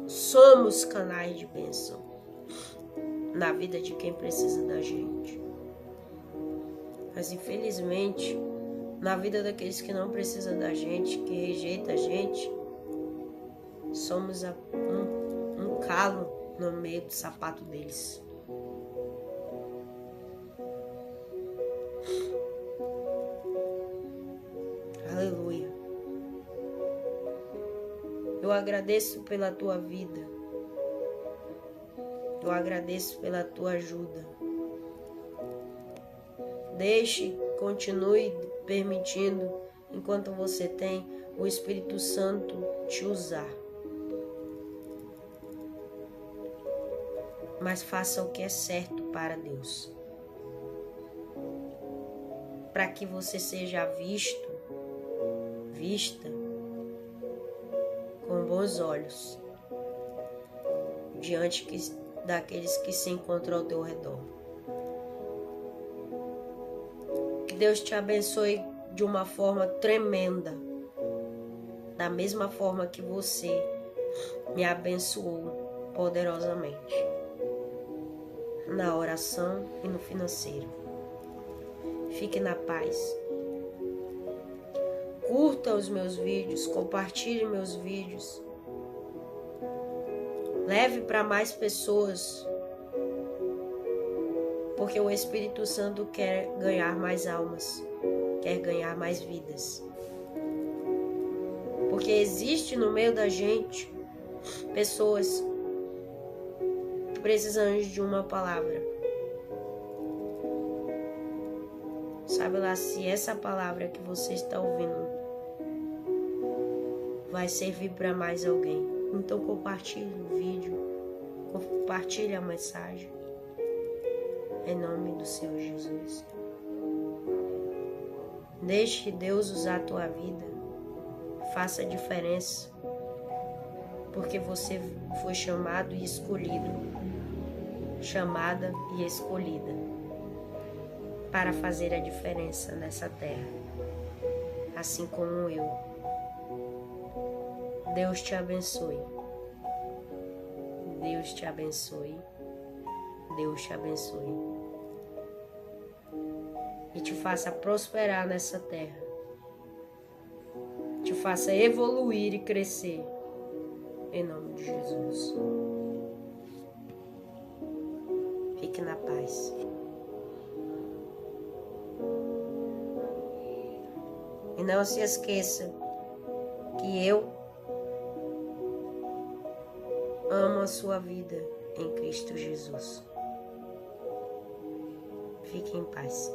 Somos canais de bênção na vida de quem precisa da gente. Mas infelizmente, na vida daqueles que não precisam da gente, que rejeita a gente, somos um calo no meio do sapato deles. Aleluia. Eu agradeço pela tua vida. Eu agradeço pela tua ajuda. Deixe, continue permitindo, enquanto você tem o Espírito Santo te usar. Mas faça o que é certo para Deus, para que você seja visto, vista com bons olhos diante daqueles que se encontram ao teu redor. Que Deus te abençoe de uma forma tremenda, da mesma forma que você me abençoou poderosamente na oração e no financeiro. Fique na paz. Curta os meus vídeos, compartilhe meus vídeos. Leve para mais pessoas, porque o Espírito Santo quer ganhar mais almas, quer ganhar mais vidas. Porque existe no meio da gente pessoas precisando de uma palavra. Sabe lá se essa palavra que você está ouvindo vai servir para mais alguém. Então compartilhe o vídeo, compartilhe a mensagem. Em nome do Senhor Jesus. Deixe Deus usar a tua vida. Faça a diferença. Porque você foi chamado e escolhido. Chamada e escolhida. Para fazer a diferença nessa terra. Assim como eu. Deus te abençoe. Deus te abençoe. Deus te abençoe. E te faça prosperar nessa terra. Te faça evoluir e crescer. Em nome de Jesus. Fique na paz. E não se esqueça que eu amo a sua vida em Cristo Jesus. Fique em paz.